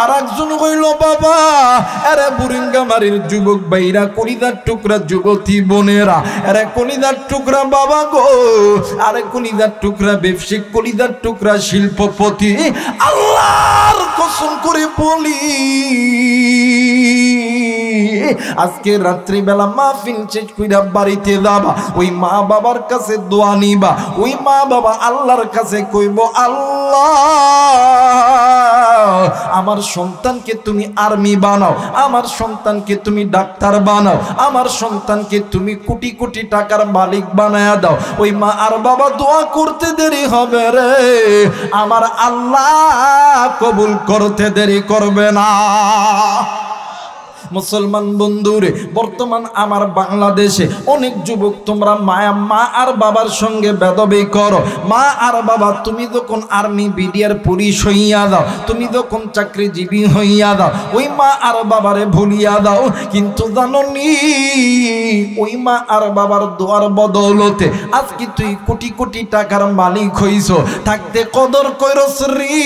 S1: আর একজন হইল বাবা। আরে বুরিঙ্গামারির যুবক ভাইরা, কলিদার টুকরা যুবতী বোনেরা, আরে কলিদার টুকরা বাবা গো, আরে কলিদার টুকরা ব্যবসায়িক, কলিদার টুকরা শিল্পপতি, আল্লাহর কসম করে বলি আজকে রাত্রিবেলা মাহফিল শেষ কইরা বাড়িতে যাবা, ওই মা বাবার কাছে দোয়া নিবা, ওই মা বাবা আল্লাহর কাছে কইব আল্লাহ আমার সন্তানকে তুমি আর্মি বানাও, আমার সন্তানকে তুমি ডাক্তার বানাও, আমার সন্তানকে তুমি কোটি কোটি টাকার মালিক বানায়া দাও। ওই মা আর বাবা দোয়া করতে দেরি হবে রে, আমার আল্লাহ কবুল করতে দেরি করবে না। মুসলমান বন্ধুরে, বর্তমান আমার বাংলাদেশে অনেক যুবক তোমরা মা আর বাবার সঙ্গে বেদবি করো। মা আর বাবা তুমি যখন আর্মি বিডিআর পুলিশ হইয়া দাও, তুমি যখন চাকরিজীবী হইয়া দাও, ওই মা আর বাবারে ভুলিয়া দাও। কিন্তু জানো নি ওই মা আর বাবার দোয়ার বদৌলতে আজকে তুই কোটি কোটি টাকার মালিক হইছো। থাকতে কদর কইরস রে,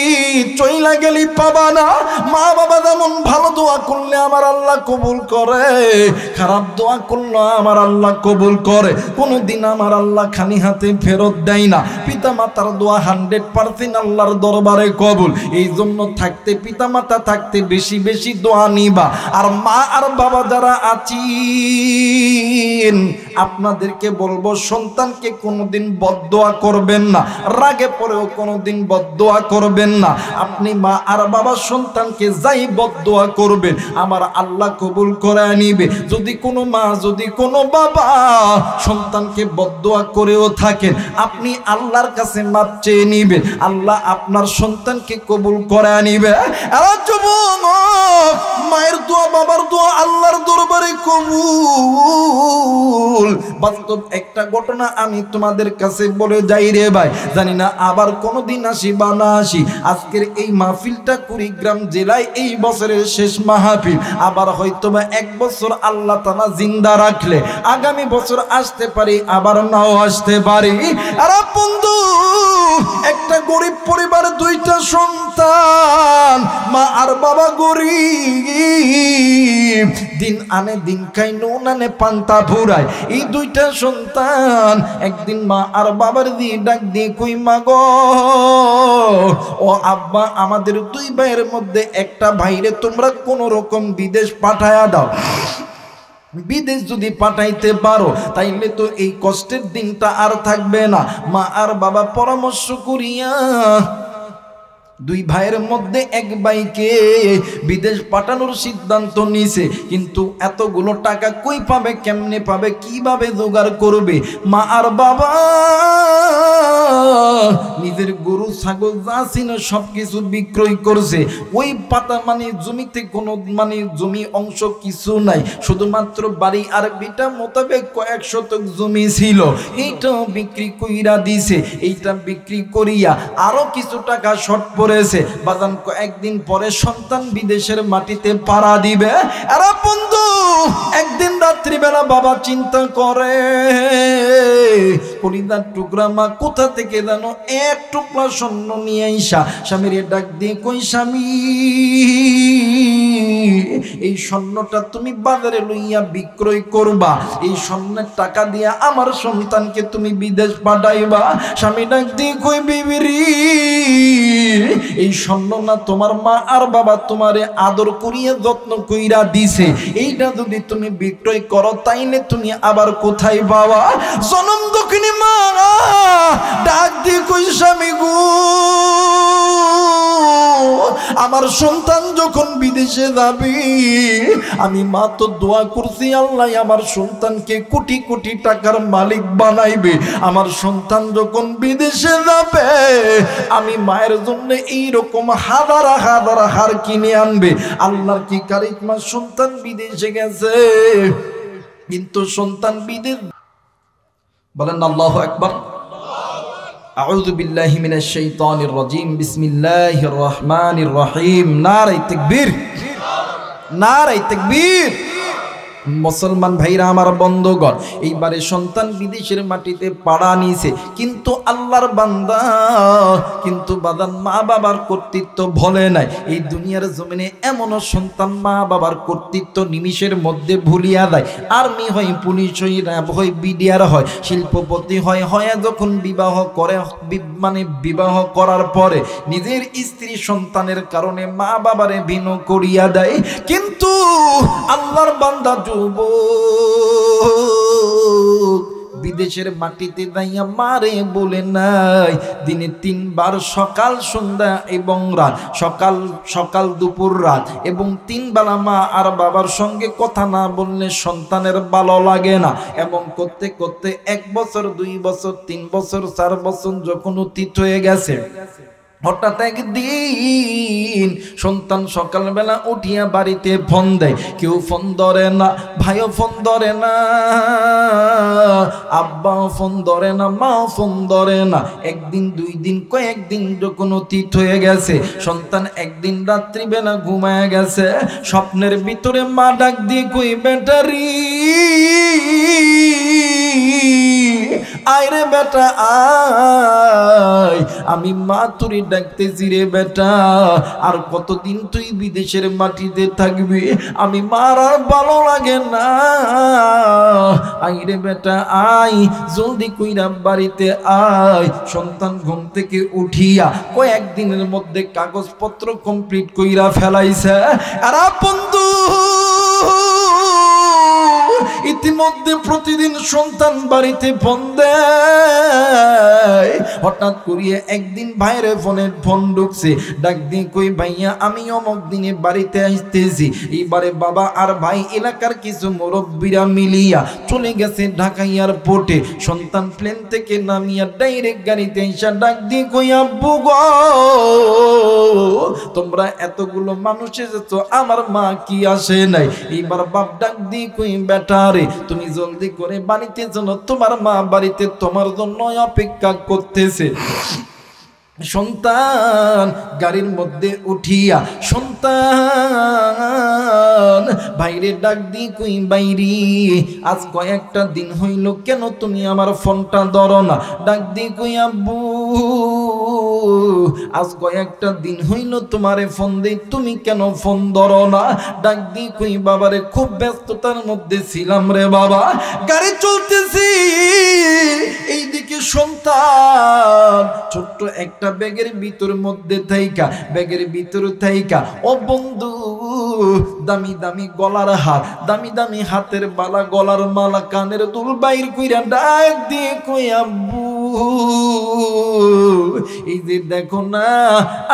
S1: চইলা গেলি পাবা না। মা বাবা যেমন ভালো দোয়া করলে আমার আল্লাহ কবুল করে, খারাপ দোয়া করলে আমার আল্লাহ কবুল করে। কোনদিন আমার আল্লাহ খালি হাতে ফেরত দেয় না। পিতা মাতার দোয়া 100% আল্লাহর দরবারে কবুল। এই জন্য থাকতে পিতা মাতা থাকতে বেশি বেশি দোয়া নিবা। আর মা আর বাবা যারা আছেন আপনাদেরকে বলবো সন্তানকে কোনোদিন বদদোয়া করবেন না, রাগে পড়েও কোনোদিন বদদোয়া করবেন না। আপনি মা আর বাবা সন্তানকে যাই বদদোয়া করবেন আমার আল্লাহ কবুল করে নিবে। যদি কোনো মা যদি কোনো বাবা সন্তানকে বদদোয়া করেও থাকেন আপনি আল্লাহর কাছে মাপ চেয়ে নিবেন, আল্লাহ আপনার সন্তানকে কবুল করে নিবে। মায়ের দোয়া বাবার দোয়া আল্লাহর দরবারে কবুল, বাস্তব একটা ঘটনা আমি তোমাদের কাছে বলে যাই রে ভাই, জানি না আবার কোনোদিন আসি বা না আসি। আজকের এই মাহফিলটা কুড়িগ্রাম জেলায় এই বছরের শেষ মাহফিল। আবার হয়তো বা 1 বছর আল্লাহ তাআলা জিন্দা রাখলে আগামী বছর আসতে পারি, আবার নাও আসতে পারি। আরে বন্ধু, একটা গরিব পরিবার, 2টা সন্তান, মা আর বাবা গরিব, দিন আনে দিন খাই, নুন আনে পান্তা ফুরায়। এই 2টা সন্তান একদিন মা আর বাবার দিয়ে ডাক দিয়ে কই, মা গো ও আব্বা, আমাদের 2 ভাইয়ের মধ্যে একটা ভাইরে তোমরা কোন রকম বিদেশ পাঠায়া দাও। বিদেশ যদি পাঠাইতে পারো তাইলে তো এই কষ্টের দিনটা আর থাকবে না। মা আর বাবা পরামর্শ করিয়া 2 ভাইয়ের মধ্যে 1 ভাইকে বিদেশ পাঠানোর সিদ্ধান্ত নিছে। কিন্তু এতগুলো টাকা কই পাবে, কেমনে পাবে, কিভাবে জোগাড় করবে? মা আর বাবা নিজের গরু ছাগল যা ছিল সবকিছু বিক্রয় করছে। ওই পাতা মানে জমিতে কোনো মানে জমি অংশ কিছু নাই, শুধুমাত্র বাড়ি আর বিটা মোতাবেক কয়েক শতক জমি ছিল, এইটাও বিক্রি কইরা দিছে। এইটা বিক্রি করিয়া আরো কিছু টাকা শর্ট পড়েছে। বাজান কয়েকদিন পরে সন্তান বিদেশের মাটিতে পাড়া দিবে। আরে বন্ধু, একদিন রাত্রিবেলা বাবা চিন্তা করে, কলিজার টুকরা মা কোথা থেকে জানো 1 টুকরা স্বর্ণ নিয়ে আইসা স্বামীর ডাক দিয়ে কই, স্বামী এই স্বর্ণটা তুমি বাজারে লইয়া বিক্রয় করবা, এই স্বর্ণের টাকা দিয়া আমার সন্তানকে তুমি বিদেশ পাঠাইবা। স্বামী ডাক দিয়ে কই, বিবিরি এই স্বর্ণ না তোমার মা আর বাবা তোমারে আদর করিয়া যত্ন কইরা দিছে, এইটা যদি তুমি বিক্রয় করো তাইলে তুমি আবার কোথায় পাবা? জনম দক্ষিণী মা ডাক দিয়ে কই, স্বামী গো আমার সন্তান যখন বিদেশে যাবে, আমি মা তো দোয়া করছি আল্লাহ আমার সন্তানকে কোটি কোটি টাকার মালিক বানাইবে। আমার সন্তান যখন বিদেশে যাবে আমি মায়ের জন্য এইরকম হাজার হাজার হার কিনে আনবে। আল্লাহর কি কারিশমা, সন্তান বিদেশে গেছে কিন্তু সন্তান বিদেশ, বলেন আল্লাহু আকবার। আউযু বিল্লাহি মিনাশ শাইতানির রাজিম, বিসমিল্লাহির রহমানির রহিম। নারে তাকবীর, নারে তাকবীর। মুসলমান ভাইরা আমার বন্ধুগণ, এইবারে সন্তান বিদেশের মাটিতে পাড়া নিছে, কিন্তু আল্লাহর বান্দা কিন্তু বাদান মা বাবার কর্তৃত্ব ভুলে নাই। এই দুনিয়ার জমিনে এমনও সন্তান মা বাবার কর্তৃত্ব নিমিষের মধ্যে ভুলিয়া যায়। আর্মি হয়, পুলিশ হয়, র্যাব হয়, বিডিআর হয়, শিল্পপতি হয়, হয় যখন বিবাহ করে, মানে বিবাহ করার পরে নিজের স্ত্রী সন্তানের কারণে মা বাবারে ভিন্ন করিয়া দেয়। কিন্তু আল্লাহর বান্দা বিদেশের মাটিতে যাইয়া মারে বলে নাই, দিনে 3 বার সকাল সন্ধ্যা এবং রাত, সকাল সকাল দুপুর রাত, এবং 3 বেলা মা আর বাবার সঙ্গে কথা না বললে সন্তানের ভালো লাগে না। এমন করতে করতে 1 বছর, 2 বছর, 3 বছর, 4 বছর যখন অতীত হয়ে গেছে, হঠাৎ একদিন সন্তান সকালবেলা উঠিয়া বাড়িতে ফোন দেয়। কেউ ফোন ধরে না, ভাইও ফোন ধরে না, আব্বাও ফোন ধরে না, মাও ফোন ধরে না। 1 দিন 2 দিন কয়েকদিন যখন অতীত হয়ে গেছে, সন্তান একদিন রাত্রিবেলা ঘুমায় গেছে, স্বপ্নের ভিতরে মা ডাক দিয়ে কই, বেটারি আয় রে বেটা আয়, আমি মা তুই ডাকতেছি রে বেটা, আর কতদিন তুই বিদেশের মাটিতে থাকবি, আমি মার আর ভালো লাগে না, আয় রে বেটা আয়, জলদি কইরা বাড়িতে আয়। সন্তান ঘুম থেকে উঠিয়া কয়েকদিনের মধ্যে কাগজপত্র কমপ্লিট কইরা ফেলাইছে। আর বন্ধু ইতিমধ্যে প্রতিদিন সন্তান বাড়িতে ফোন দেয়। হঠাৎ করিয়ে একদিন ভাইরে ফোন ঢুকছে, ডাক দিয়ে কই, ভাইয়া আমি অমুক দিনে বাড়িতে আসতেছি। এইবারে বাবা আর ভাই এলাকার কিছু মুরব্বীরা মিলিয়া চলে গেছে ঢাকা এয়ারপোর্টে। সন্তান প্লেন থেকে নামিয়া ডাইরেক্ট গাড়িতে এসে ডাক দিয়ে কই, আব্বু গো তোমরা এতগুলো মানুষ এসেছো, আমার মা কি আসে নাই? এইবার বাপ ডাক দিয়ে কই, বেটা রে তুমি জলদি করে বাড়িতে চলো, তোমার মা বাড়িতে তোমার জন্য অপেক্ষা করতেছে। সন্তান গাড়ির মধ্যে উঠিয়া সন্তান বাইরে ডাক দি, কই বাইরি, আজ কয়েকটা দিন হইল কেন তুমি আমার ফোনটা ধরো না? ডাক দি, কই আব্বু, আজ কয়েকটা দিন হইল তোমারে ফোন দেই, তুমি কেন ফোন ধরো না? ডাক দি, কই বাবারে খুব ব্যস্ততার মধ্যে ছিলাম রে বাবা। গাড়ি চলতেছি, এইদিকে সন্তান ছোট্ট একটা ব্যাগের ভিতর থাইকা ও বন্ধু দামি দামি গলার হার, দামি দামি হাতের বালা, গলার মালা, কানের দুল বাইর কইরা ডাক দিয়ে কই আব্বু, এই যে দেখো না,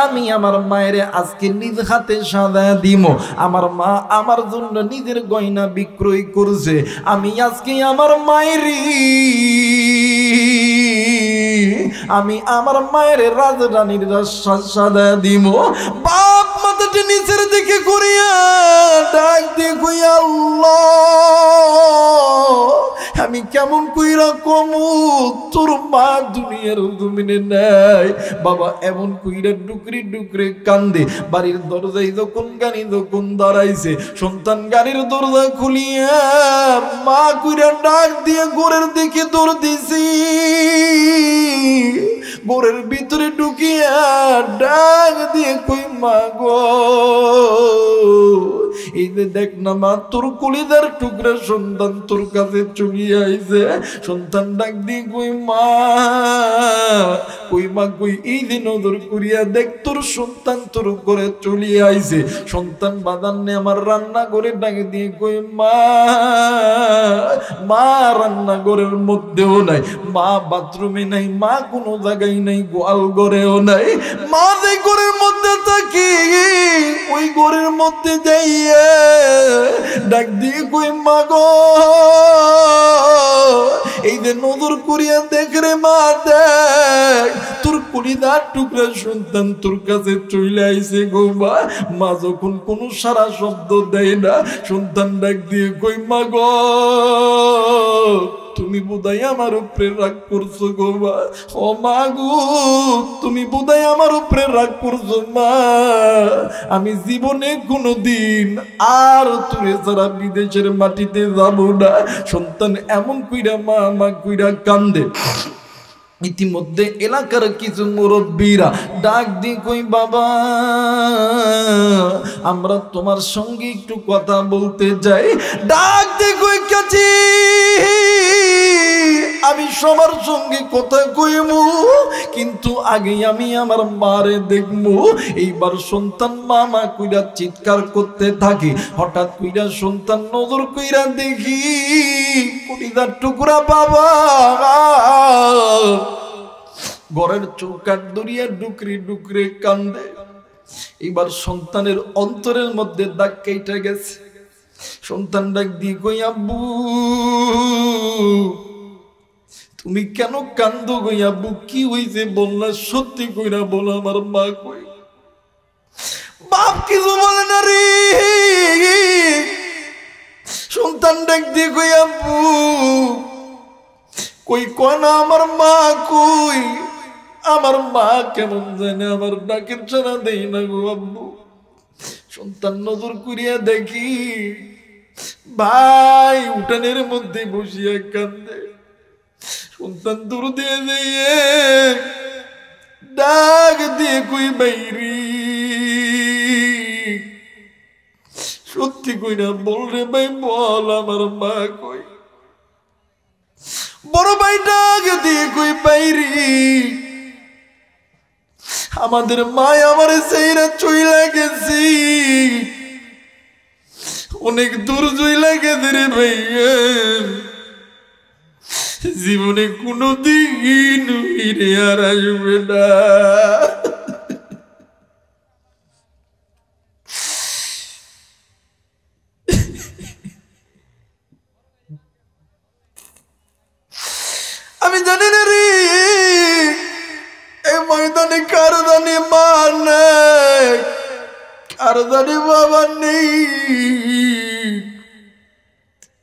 S1: আমি আমার মায়ের আজকে নিজ হাতে সাজায় দিব। আমার মা আমার জন্য নিজের গয়না বিক্রয় করছে, আমি আজকে আমার মায়েরই, আমি আমার মায়ের রাজরানীর সাজায় দিব। বাপ মাথাটি নিচের দিকে করিয়া ডাক দিয়ে কই আল্লাহ, আমি কেমন কইরা কমু তোর মা দুনিয়ার জমিনে নাই। বাবা এমন কইরা ডুকরি ডুকরে কান্দে। বাড়ির দরজায় যখন গাড়ি যখন দাঁড়াইছে, সন্তান গাড়ির দরজা খুলিয়া মা কইরা ডাক দিয়ে ঘরের দিকে দৌড় দিছি। ঘরের ভিতরে ঢুকিয়া ডাক দিয়ে কই মা গো, এই যে দেখ না মা, তোর কলিজার টুকরা সন্তান তোর কাছে চলিয়ে আইছে। সন্তান ডাক দিয়ে কই মা, কই মা কই, এই যে নজর করিয়া দেখ তোর সন্তান তোর করে চলিয়ে আইছে। সন্তান বাদান নে আমার রান্না করে ডাক দিয়ে কই মা, মা রান্নাঘরের মধ্যেও নাই, মা বাথরুমে নাই, মা কোনো জায়গায় নাই, গোয়াল ঘরেও নাই। মা যে ঘরের মধ্যে থাকি ওই ঘরের মধ্যে যাইয়া ডাক দিয়ে কই মা গো, এই যে নজর করিয়া দেখ রে মা, দেখ তোর কলিজার টুকরা সন্তান তোর কাছে চলে আইছে গো মা। মা যখন কোনো সারা শব্দ দেয় না, সন্তান ডাক দিয়ে কই মা গো, তুমি বোধহয় আমার উপরে রাগ করছো গো মা। ও মা গো, তুমি বোধহয় আমার উপরে রাগ করছো মা। আমি জীবনে কোনোদিন আর তোরে ছাড়া বিদেশের মাটিতে যাব না। সন্তান এমন কইরা মা মা কইরা কান্দে। ইতিমধ্যে এলাকার কিছু মুরব্বীরা ডাক দিয়ে কই বাবা, আমরা তোমার সঙ্গে একটু কথা বলতে যাই। ডাক দিয়ে কই কাছে, আমি সবার সঙ্গে কথা কইমু, কিন্তু আগে আমি আমার মারে দেখবো। এইবার সন্তান মামা কইরা চিৎকার করতে থাকে। হঠাৎ কইরা সন্তান নজর কইরা দেখি কলিজার টুকরা বাবা ঘরের চৌকাঠ দরিয়া ডুকরি ডুকরে কান্দে। এবার সন্তানের অন্তরের মধ্যে দাগ কেটে গেছে। সন্তান ডাক দিয়ে কই আব্বু, তুমি কেন কান্দো গো আব্বু, কি হইছে বল না, সত্যি কইরা বল আমার মা কই। বাপ কিছু বলে না রে। সন্তান ডাক দিয়ে কই আব্বু, কই কনা আমার মা কই, আমার মা কেমন জানে আমার ডাকের ছাড়া দেই না গো আব্বু। সন্তান নজর করিয়া দেখি ভাই উঠানের মধ্যে বসিয়া কান্দে। সন্তান দূর দিয়ে দিয়ে ডাক দিয়ে কই বাইরি, সত্যি কইরা বল রে ভাই, বল আমার মা কই। বড় ভাই ডাক দিয়ে কই বাইরি, আমাদের মা আমার সেইরা চইলা গেছি, অনেক দূর চইলা গেছে রে ভাইয়া, জীবনে কোনদিন ফিরে আর আসবে না। আমি জানি না রে এই ময়দানে কার জানি মা নেই, কার জানি বাবা নেই।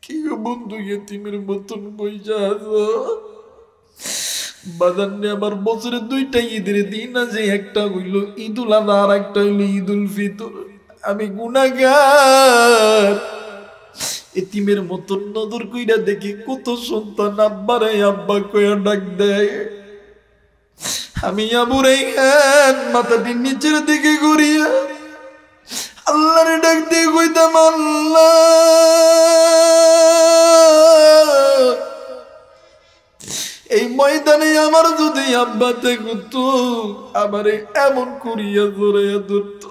S1: কি বন্ধু ইতিমের মতন বইসা আছো বাজার নিয়ে আমার বছরে দুইটা ঈদের দিন আছে, একটা হইল ঈদুল আযহা আর একটা হইল ঈদুল ফিতর। আমি গুনাহগার, এতিমের মতন নজর কইরা দেখি কত সন্তান আব্বারে আব্বা কইয়া ডাক দেয়। আমি আবুরে মাথাটি নিচের দিকে ঘুরিয়া আল্লাহরে ডাক দিয়ে কইতাম, আল্লাহ এই ময়দানে আমার যদি আব্বা থাকতো আমারে এমন করিয়া জড়াইয়া ধরত।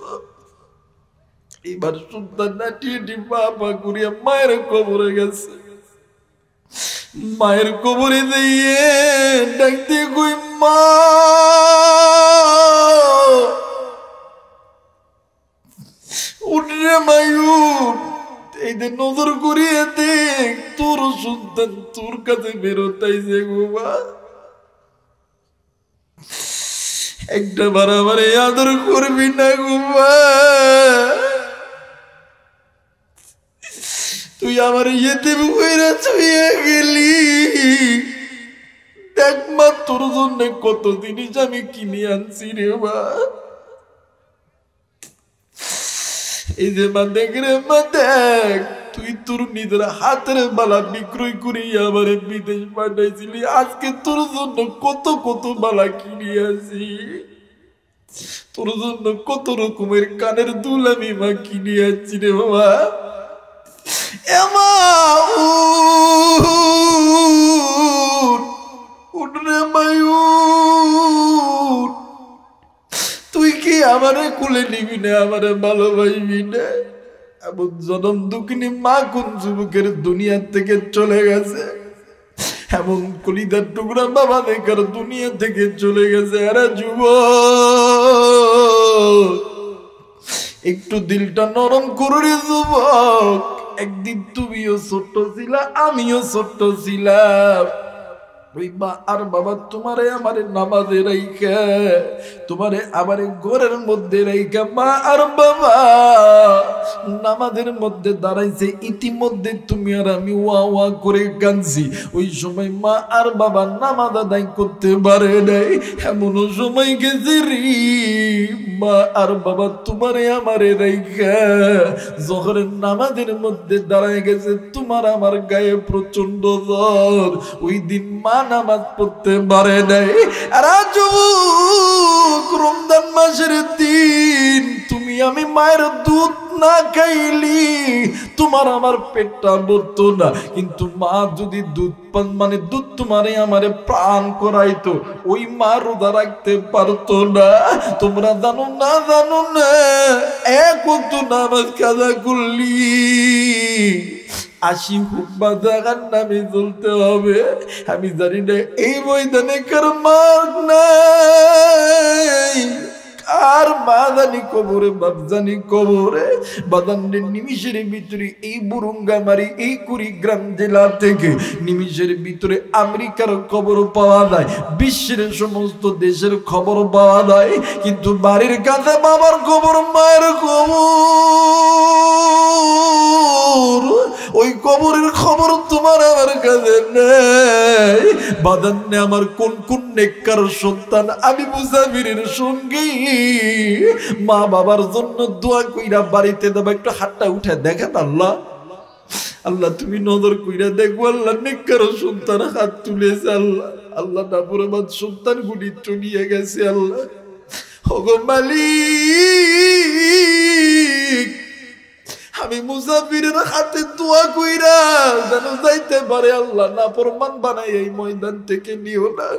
S1: এবার সন্তান নাটিয়ে বাবা করিয়া মায়ের কবরে গেছে। মায়ের কবরে দিয়ে ডাক দিয়ে কই, মা উঠরে মায়ুর, এই যে নজর করিয়ে দেখ তোর সন্তান তোর কাছে বেরোতাইছে গো মা। একটা বারাবারে আদর করবি না গো মা, তুই আমার ইয়েতিম কইরা ছুঁয়ে গেলি। দেখ মা তোর জন্য কত জিনিস আমি কিনে আনছি রে মা। এই যে মা দেখ রে মা দেখ, তুই তোর নিজের হাতের বালা বিক্রয় করিয়া আমার বিদেশ পাঠাইছিলি, আজকে তোর জন্য কত কত বালা কিনে আছি, তোর জন্য কত রকমের কানের দুল আমি মা কিনে আছি রে বাবা। এমা উঠরে মায়ুর, তুই কি আমারে কুলে নিবি না, আমারে ভালোবাসবি না? এমন জনম দুঃখিনী মা কোন যুবকের দুনিয়া থেকে চলে গেছে, এমন কলিদার টুকরা বাবা দেখার দুনিয়া থেকে চলে গেছে। আরে যুবক একটু দিলটা নরম করে যুবক, একদিন তুমিও ছোট্ট ছিলা আমিও ছোট্ট ছিলাম, ওই মা আর বাবা তোমারে আমারে নামাজে রাইখা তোমারে আমারে ঘরের মধ্যে রাইখা মা আর বাবা নামাজের মধ্যে দাঁড়াইছে, ইতিমধ্যে তুমি আর আমি ওয়া ওয়া করে কাঁদছি। ওই সময় মা আর বাবা নামাজ আদায় করতে পারে নাই, এমন সময় গেছে রে মা আর বাবা তোমারে আমারে রাইখা জোহরের নামাজের মধ্যে দাঁড়ায় গেছে, তোমার আমার গায়ে প্রচন্ড জ্বর। ওই দিন মা নামাজ পড়তে পারে নাই। আর রমজান মাসের দিন তুমি আমি মায়ের দুধ না খাইলি তোমার আমার পেটটা ভরতো না, কিন্তু মা যদি দুধ পান মানে দুধ তোমারে আমারে প্রাণ করাইতো, ওই মা রোজা রাখতে পারতো না। তোমরা জানো না জানো না, এক ওয়াক্ত নামাজ কাজা করলি 80 হুকমা জাগার নামে চলতে হবে। আমি জানি না এই ময়দানে কার মার নাই, আর মা জানি কবরে বাপ জানি কবরে। বাদানের নিমিষের ভিতরে এই বুরুঙ্গামারি এই কুড়িগ্রাম জেলা থেকে নিমিষের ভিতরে আমেরিকার খবর পাওয়া যায়, বিশ্বের সমস্ত দেশের খবর পাওয়া যায়, কিন্তু বাড়ির কাছে বাবার খবর মায়ের খবর, ওই কবরের খবর তোমার আমার কাছে নেই। বাদান্নে আমার কোন কোন নেককার সন্তান আমি মুসাফিরের সঙ্গে মা বাবার জন্য দোয়া কইরা বাড়িতে দেব, একটু হাতটা উঠে দেখেন আল্লাহ আল্লাহ তুমি নজর কইরা দেখো, আল্লাহ নেককার সন্তান হাত তুলেছে, আল্লাহ আল্লাহ নাফরমান সন্তান গুলি চলিয়ে গেছে, আল্লাহ ওগো মালিক আমি মুসাফিরের হাতে দোয়া কইরা যেন যাইতে পারে, আল্লাহ নাফরমান বানাই এই ময়দান থেকে নিও না।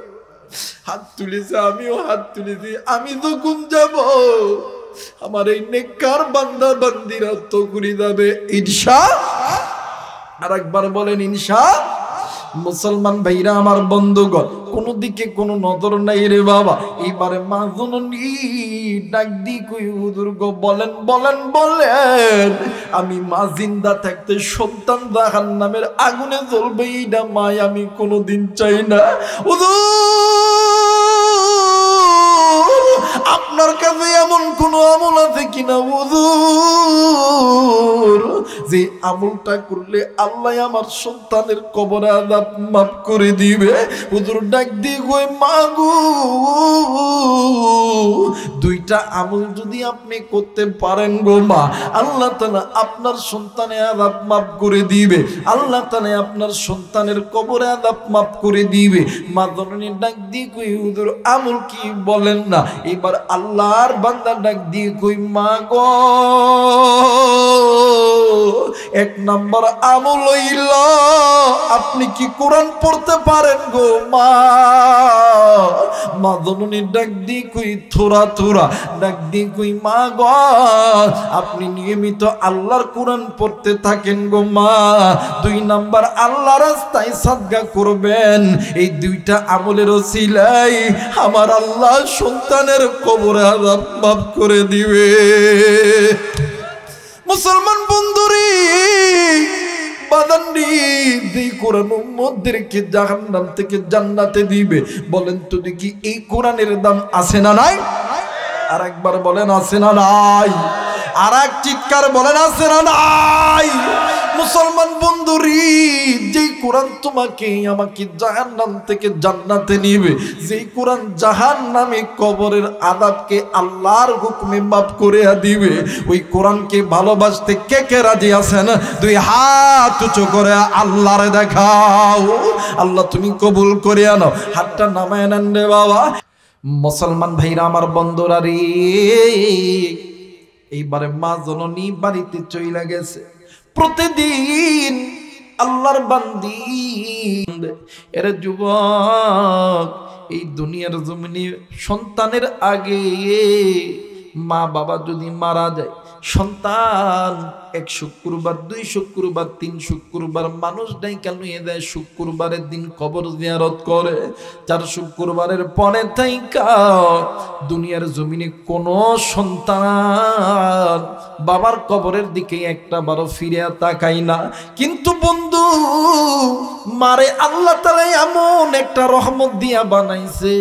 S1: হাত তুলেছে, আমিও হাত তুলেছি, আমি যখন যাব আমার এই নেককার বান্দা বান্দিরা তো করে যাবে ইনশাআল্লাহ। আর একবার বলেন ইনশাআল্লাহ। মুসলমান ভাইরা আমার বন্ধুগণ, কোন দিকে কোন নজর নাই রে বাবা। এইবারে মা জননী ডাক দি কই হুজুর গো বলেন বলেন বলেন, আমি মা জিন্দা থাকতে সন্তান জাহান্নামের আগুনে জ্বলবে এইটা মা আমি কোনোদিন চাই না। আপনার কাছে এমন কোন আমল আছে কিনা হুজুর যে আমলটা করলে আল্লাহ আমার সন্তানের কবরে আযাব মাফ করে দিবে। হুজুর ডাক দিয়ে কই মা গো, দুইটা আমল যদি আপনি করতে পারেন গো মা, আল্লাহ তাআলা আপনার সন্তানের আযাব মাফ করে দিবে, আল্লাহ তাআলা আপনার সন্তানের কবরে আযাব মাফ করে দিবে। মা জননী ডাক দিয়ে কই হুজুর আমল কি বলেন না। এবার আল্লাহর বান্দা ডাক দিয়ে কই মা গো, এক নাম্বার আমল হইল আপনি কি কোরআন পড়তে পারেন গো মা। মা জননী ডাক দিয়ে কই থোড়া থোড়া ডাক দিয়ে কই মা গো, আপনি নিয়মিত আল্লাহর কোরআন পড়তে থাকেন গো মা। দুই নাম্বার আল্লাহর রাস্তায় সাদকা করবেন। এই দুইটা আমলের ওসিলায় আমার আল্লাহ সন্তানের কবরে আযাব মাফ করে দিবে। মুসলমান বন্ধুরি বাদান্ডি এই কোরআন উম্মতদেরকে জাহান্নাম থেকে জান্নাতে দিবে। বলেন তো দেখি এই কোরআনের দাম আছে না নাই? আর একবার বলেন আছে না নাই? আর এক চিৎকার বলেন আছে না নাই? মুসলমান বন্ধুরি যেই কোরআন তোমাকে আমাকে জাহান্নাম থেকে জান্নাতে নিবে, যেই কোরআন জাহান্নামে কবরের আযাবকে আল্লাহর হুকুমে মাফ করে দিবে, ওই কোরআনকে ভালোবাসতে কে কে রাজি আছেন? দুই হাত উঁচু করে আল্লাহরে দেখাও। আল্লাহ তুমি কবুল করে আনো। হাতটা নামায় নেন রে বাবা। মুসলমান ভাইরা আমার বন্ধুরা রে, এইবারে মা জননী বাড়িতে চইলা গেছে। প্রতিদিন আল্লাহর বান্দি এর যুবক এই দুনিয়ার জমিনে সন্তানের আগে মা বাবা যদি মারা যায়, সন্তান এক শুক্রবার, 2 শুক্রবার, 3 শুক্রবার মানুষ ডাইকা লইয়ে দেয়। শুক্রবারের দিন কবর জিয়ারত করে। 4 শুক্রবারের পরে থাইকা দুনিয়ার জমিনে কোনো সন্তান বাবার কবরের দিকে একটা বারো ফিরে তাকাই না। কিন্তু বন্ধু মারে আল্লাহ তাআলা এমন একটা রহমত দিয়া বানাইছে,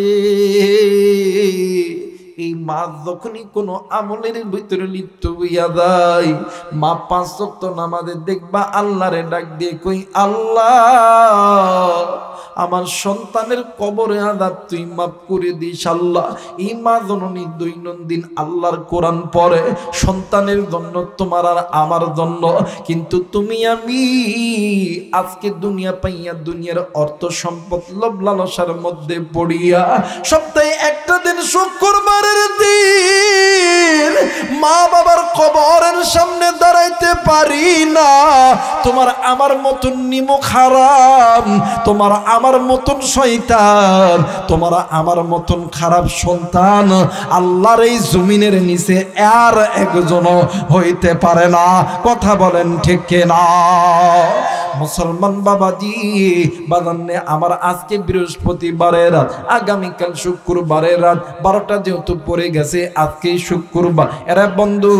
S1: এই মা যখনই কোনো আমলের ভিতরে লিপ্ত হইয়া যায়, মা 5 ওয়াক্ত নামাজে দেখবা আল্লাহরে ডাক দিয়ে কই আল্লাহ আমার সন্তানের কবরে আযাব তুই মাফ করে দিস আল্লাহ। এই মা জননী দৈনন্দিন আল্লাহর কোরআন পড়ে সন্তানের জন্য, তোমার আর আমার জন্য। কিন্তু তুমি আমি আজকে দুনিয়া পাইয়া দুনিয়ার অর্থ সম্পদ লোভ লালসার মধ্যে পড়িয়া সপ্তাহে একটা দিন শুক্রবারের দিন মা বাবার কবরের সামনে দাঁড়াইতে পারি না। তোমার আমার মতন নিমক হারাম, তোমার আমার মতন শয়তান, তোমার আমার মতন খারাপ সন্তান আল্লাহর এই জমিনের নিচে আর একজন হইতে পারে না। কথা বলেন ঠিক কিনা? মুসলমান বাবাজি বাজানে আমার আজকে বৃহস্পতিবারের রাত, আগামীকাল শুক্রবারের রাত 12টা যেহেতু পড়ে গেছে, আজকে শুক্রবার। এরা বন্ধু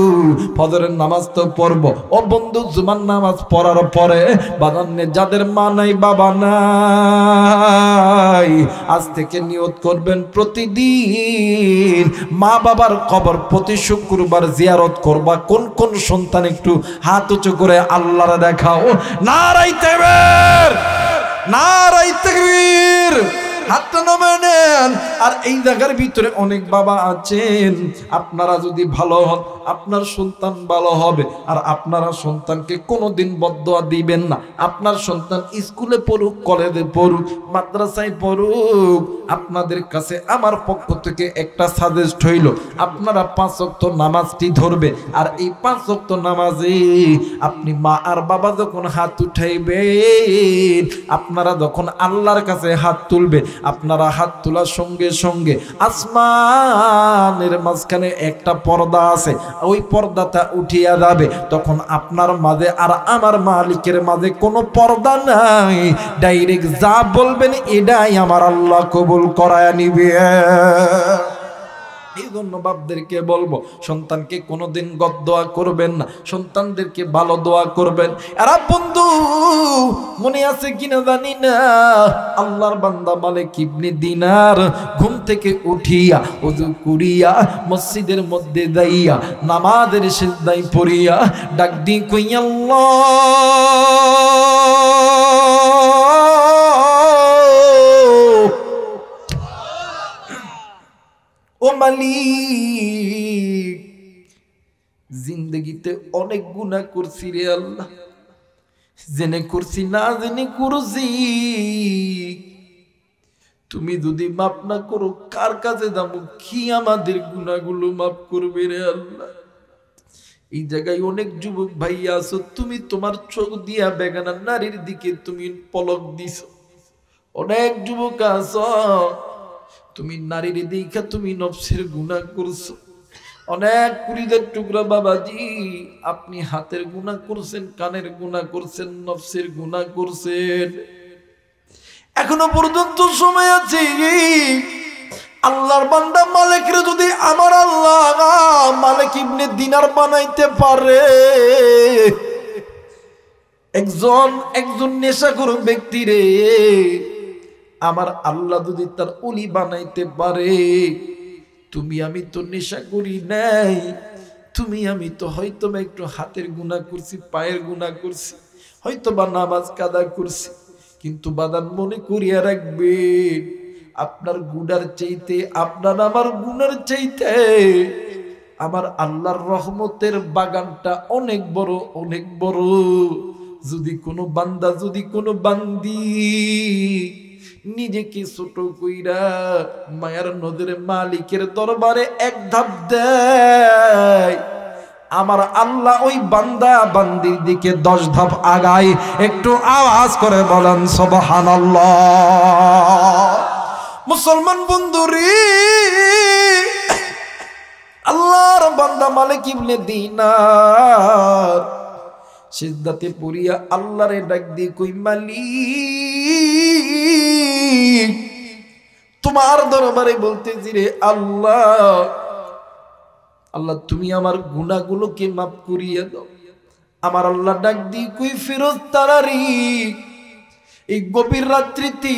S1: ফজরের নামাজ তো পড়ব, ও বন্ধু জুমার নামাজ পড়ার পরে বাজানে যাদের মা নাই বাবা নাই, আজ থেকে নিয়ত করবেন প্রতিদিন মা বাবার কবর প্রতি শুক্রবার জিয়ারত করবা। কোন কোন সন্তান একটু হাত উঁচু করে আল্লাহরে দেখাও। নারায়ে তাকবীর, নারায়ে তাকবীর, হাতটা নামায় নেন। আর এই জায়গার ভিতরে অনেক বাবা আছেন, আপনারা যদি ভালো হন আপনার সন্তান ভালো হবে। আর আপনারা সন্তানকে কোনোদিন বদদুয়া দিবেন না। আপনার সন্তান স্কুলে পড়ুক, কলেজে পড়ুক, মাদ্রাসায় পড়ুক, আপনাদের কাছে আমার পক্ষ থেকে একটা সাজেস্ট হইল, আপনারা 5 ওয়াক্ত নামাজটি ধরবে। আর এই 5 ওয়াক্ত নামাজে আপনি মা আর বাবা যখন হাত উঠাইবেন, আপনারা যখন আল্লাহর কাছে হাত তুলবে, আপনারা হাত তোলার সঙ্গে সঙ্গে আসমানের মাঝখানে একটা পর্দা আছে, ওই পর্দাটা উঠিয়া যাবে। তখন আপনার মাঝে আর আমার মালিকের মাঝে কোনো পর্দা নাই, ডাইরেক্ট যা বলবেন এটাই আমার আল্লাহ কবুল করায় নিবে। এই জন্য বাপদেরকে বলবো, সন্তানকে কোনোদিন গদ দোয়া করবেন না, সন্তানদেরকে ভালো দোয়া করবেন। এরা বন্ধু মনে আছে কিনা জানি না, আল্লাহর বান্দা মালিক ইবনে দিনার ঘুম থেকে উঠিয়া ওযু করিয়া মসজিদের মধ্যে যাইয়া নামাজের সিজদায় পড়িয়া ডাক দি কই আল্লাহ ও মালিক, জিন্দগিতে অনেক গুনাহ করছি রে আল্লাহ, জেনে করছি না জেনে করছি, তুমি যদি মাফ না করো কার কাছে যাবো, কি আমাদের গুনাহগুলো মাফ করবে রে আল্লাহ। এই জায়গায় অনেক যুবক ভাই আছো, তুমি তোমার চোখ দিয়া বেগানা নারীর দিকে তুমি পলক দিছ। অনেক যুবক আছো, তুমি নারীর দেখা তুমি নফসের গুনাহ করছো। অনেক কুড়িদের টুকরা বাবাজি, আপনি হাতের গুনাহ করছেন, কানের গুনাহ করছেন, নফসের গুনাহ করছেন। এখনো পর্যন্ত সময় আছে। আল্লাহর বান্দা মালিকরে যদি আমার আল্লাহ মালিক ইবনে দিনার বানাইতে পারে, একজন নেশাখোর ব্যক্তি রে আমার আল্লাহ যদি তার ওলি বানাইতে পারে, তুমি আমি তো নেশা করি নাই, তুমি আমি তো হয়তো বা একটু হাতের গুনাহ করছি, পায়ের গুনাহ করছি, হয়তো বা নামাজ কাদা করছি, কিন্তু বাদান মনে করিয়া রাখবেন আপনার গুনার চাইতে, আপনার আমার গুনার চাইতে আমার আল্লাহর রহমতের বাগানটা অনেক বড়, অনেক বড়। যদি কোনো বান্দা, যদি কোনো বান্দি নিজেকে ছোট কইরা মায়ার নদীর মালিকের দরবারে এক ধাপ দেয়, আমার আল্লাহ ওই বান্দা বান্দির দিকে 10 ধাপ আগায়। একটু আওয়াজ করে বলেন সুবহানাল্লাহ। মুসলমান বন্ধুরে, আল্লাহর বান্দা মালিক ইবনে দিনার সিজদাতে পড়িয়া আল্লাহরে ডাক দিয়ে কই মালিক তোমার দরবারে বলতেছি রে আল্লাহ, আল্লাহ তুমি আমার গুনাহগুলোকে মাফ করিয়ে দাও। আমার আল্লাহ ডাক দিয়ে কই ফেরেশতারা, এই গভীর রাত্রিতে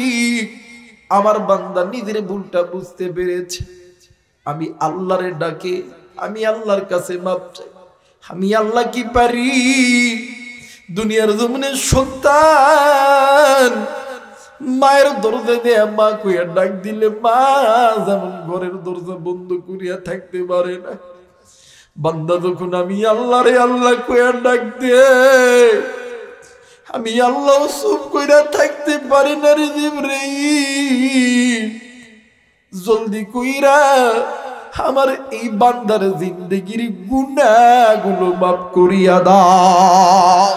S1: আমার বান্দা নিজের ভুলটা বুঝতে পেরেছে, আমি আল্লাহরে ডাকে, আমি আল্লাহর কাছে মাফ চাই। আমি আল্লাহ কি পারি, দুনিয়ার জমিনে সন্তান মায়ের দরজা দিয়ে মা কইয়া ডাক দিলে মা যেমন ঘরের দরজা বন্ধ করিয়া থাকতে পারে না, বান্দা যখন আমি আল্লাহরে আল্লাহ কইয়া ডাক দে, আমি আল্লাহ চুপ কইরা থাকতে পারি না রে জিবরাইল, জলদি কইরা আমার এই বান্দার জিন্দেগির গুনাহগুলো মাফ করিয়া দাও।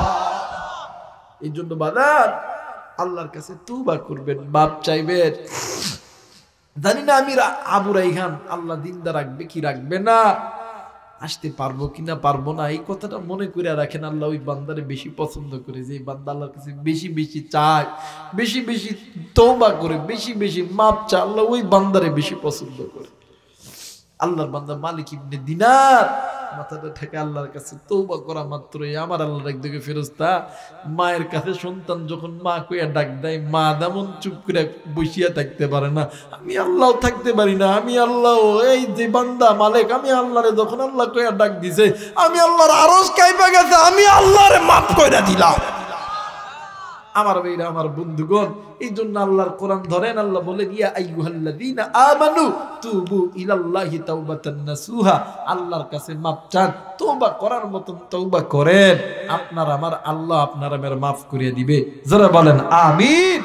S1: এই জন্য বাদান আল্লাহর কাছে তওবা করবেন, মাফ চাইবেন। জানি না আমি আবু রাইহান আল্লাহ দিনদার রাখবে কি রাখবে না, আসতে পারবো কিনা পারবো না, এই কথাটা মনে করে রাখেন। আল্লাহ ওই বান্দারে বেশি পছন্দ করে, যে বান্দা আল্লাহর কাছে বেশি বেশি চায়, বেশি বেশি তওবা করে, বেশি বেশি মাফ চায়, আল্লাহ ওই বান্দারে বেশি পছন্দ করে। আল্লাহর বান্দা মালিক ইবনে দিনার মাথাটা ঠেকে আল্লাহর কাছে তওবা করা মাত্রই আমার আল্লাহর একদিকে ফেরেশতা মায়ের কাছে সন্তান যখন মা কইয়া ডাক দেয়, মা তেমন চুপ করে বসিয়া থাকতে পারে না, আমি আল্লাহ থাকতে পারি না, আমি আল্লাহ এই যে বান্দা মালিক, আমি আল্লাহরে যখন আল্লাহ কইয়া ডাক দিছে, আমি আল্লাহর আরশ কাইপা গেছে, আমি আল্লাহরে মাফ কইরা দিলাম। আমার ভাইরা, আমার বন্ধুগণ, এই জন্য আল্লাহর কোরআন ধরেন, আল্লাহ বলেন ইয়া আইয়ুহাল্লাযীনা আমানু তুবু ইলাল্লাহি তাওবাতান নাসুহা, আল্লাহর কাছে মাফ চান, তওবা করার মতন তওবা করেন, আপনার আমার আল্লাহ আপনার আমার মাফ করিয়ে দিবে। যারা বলেন আমিন।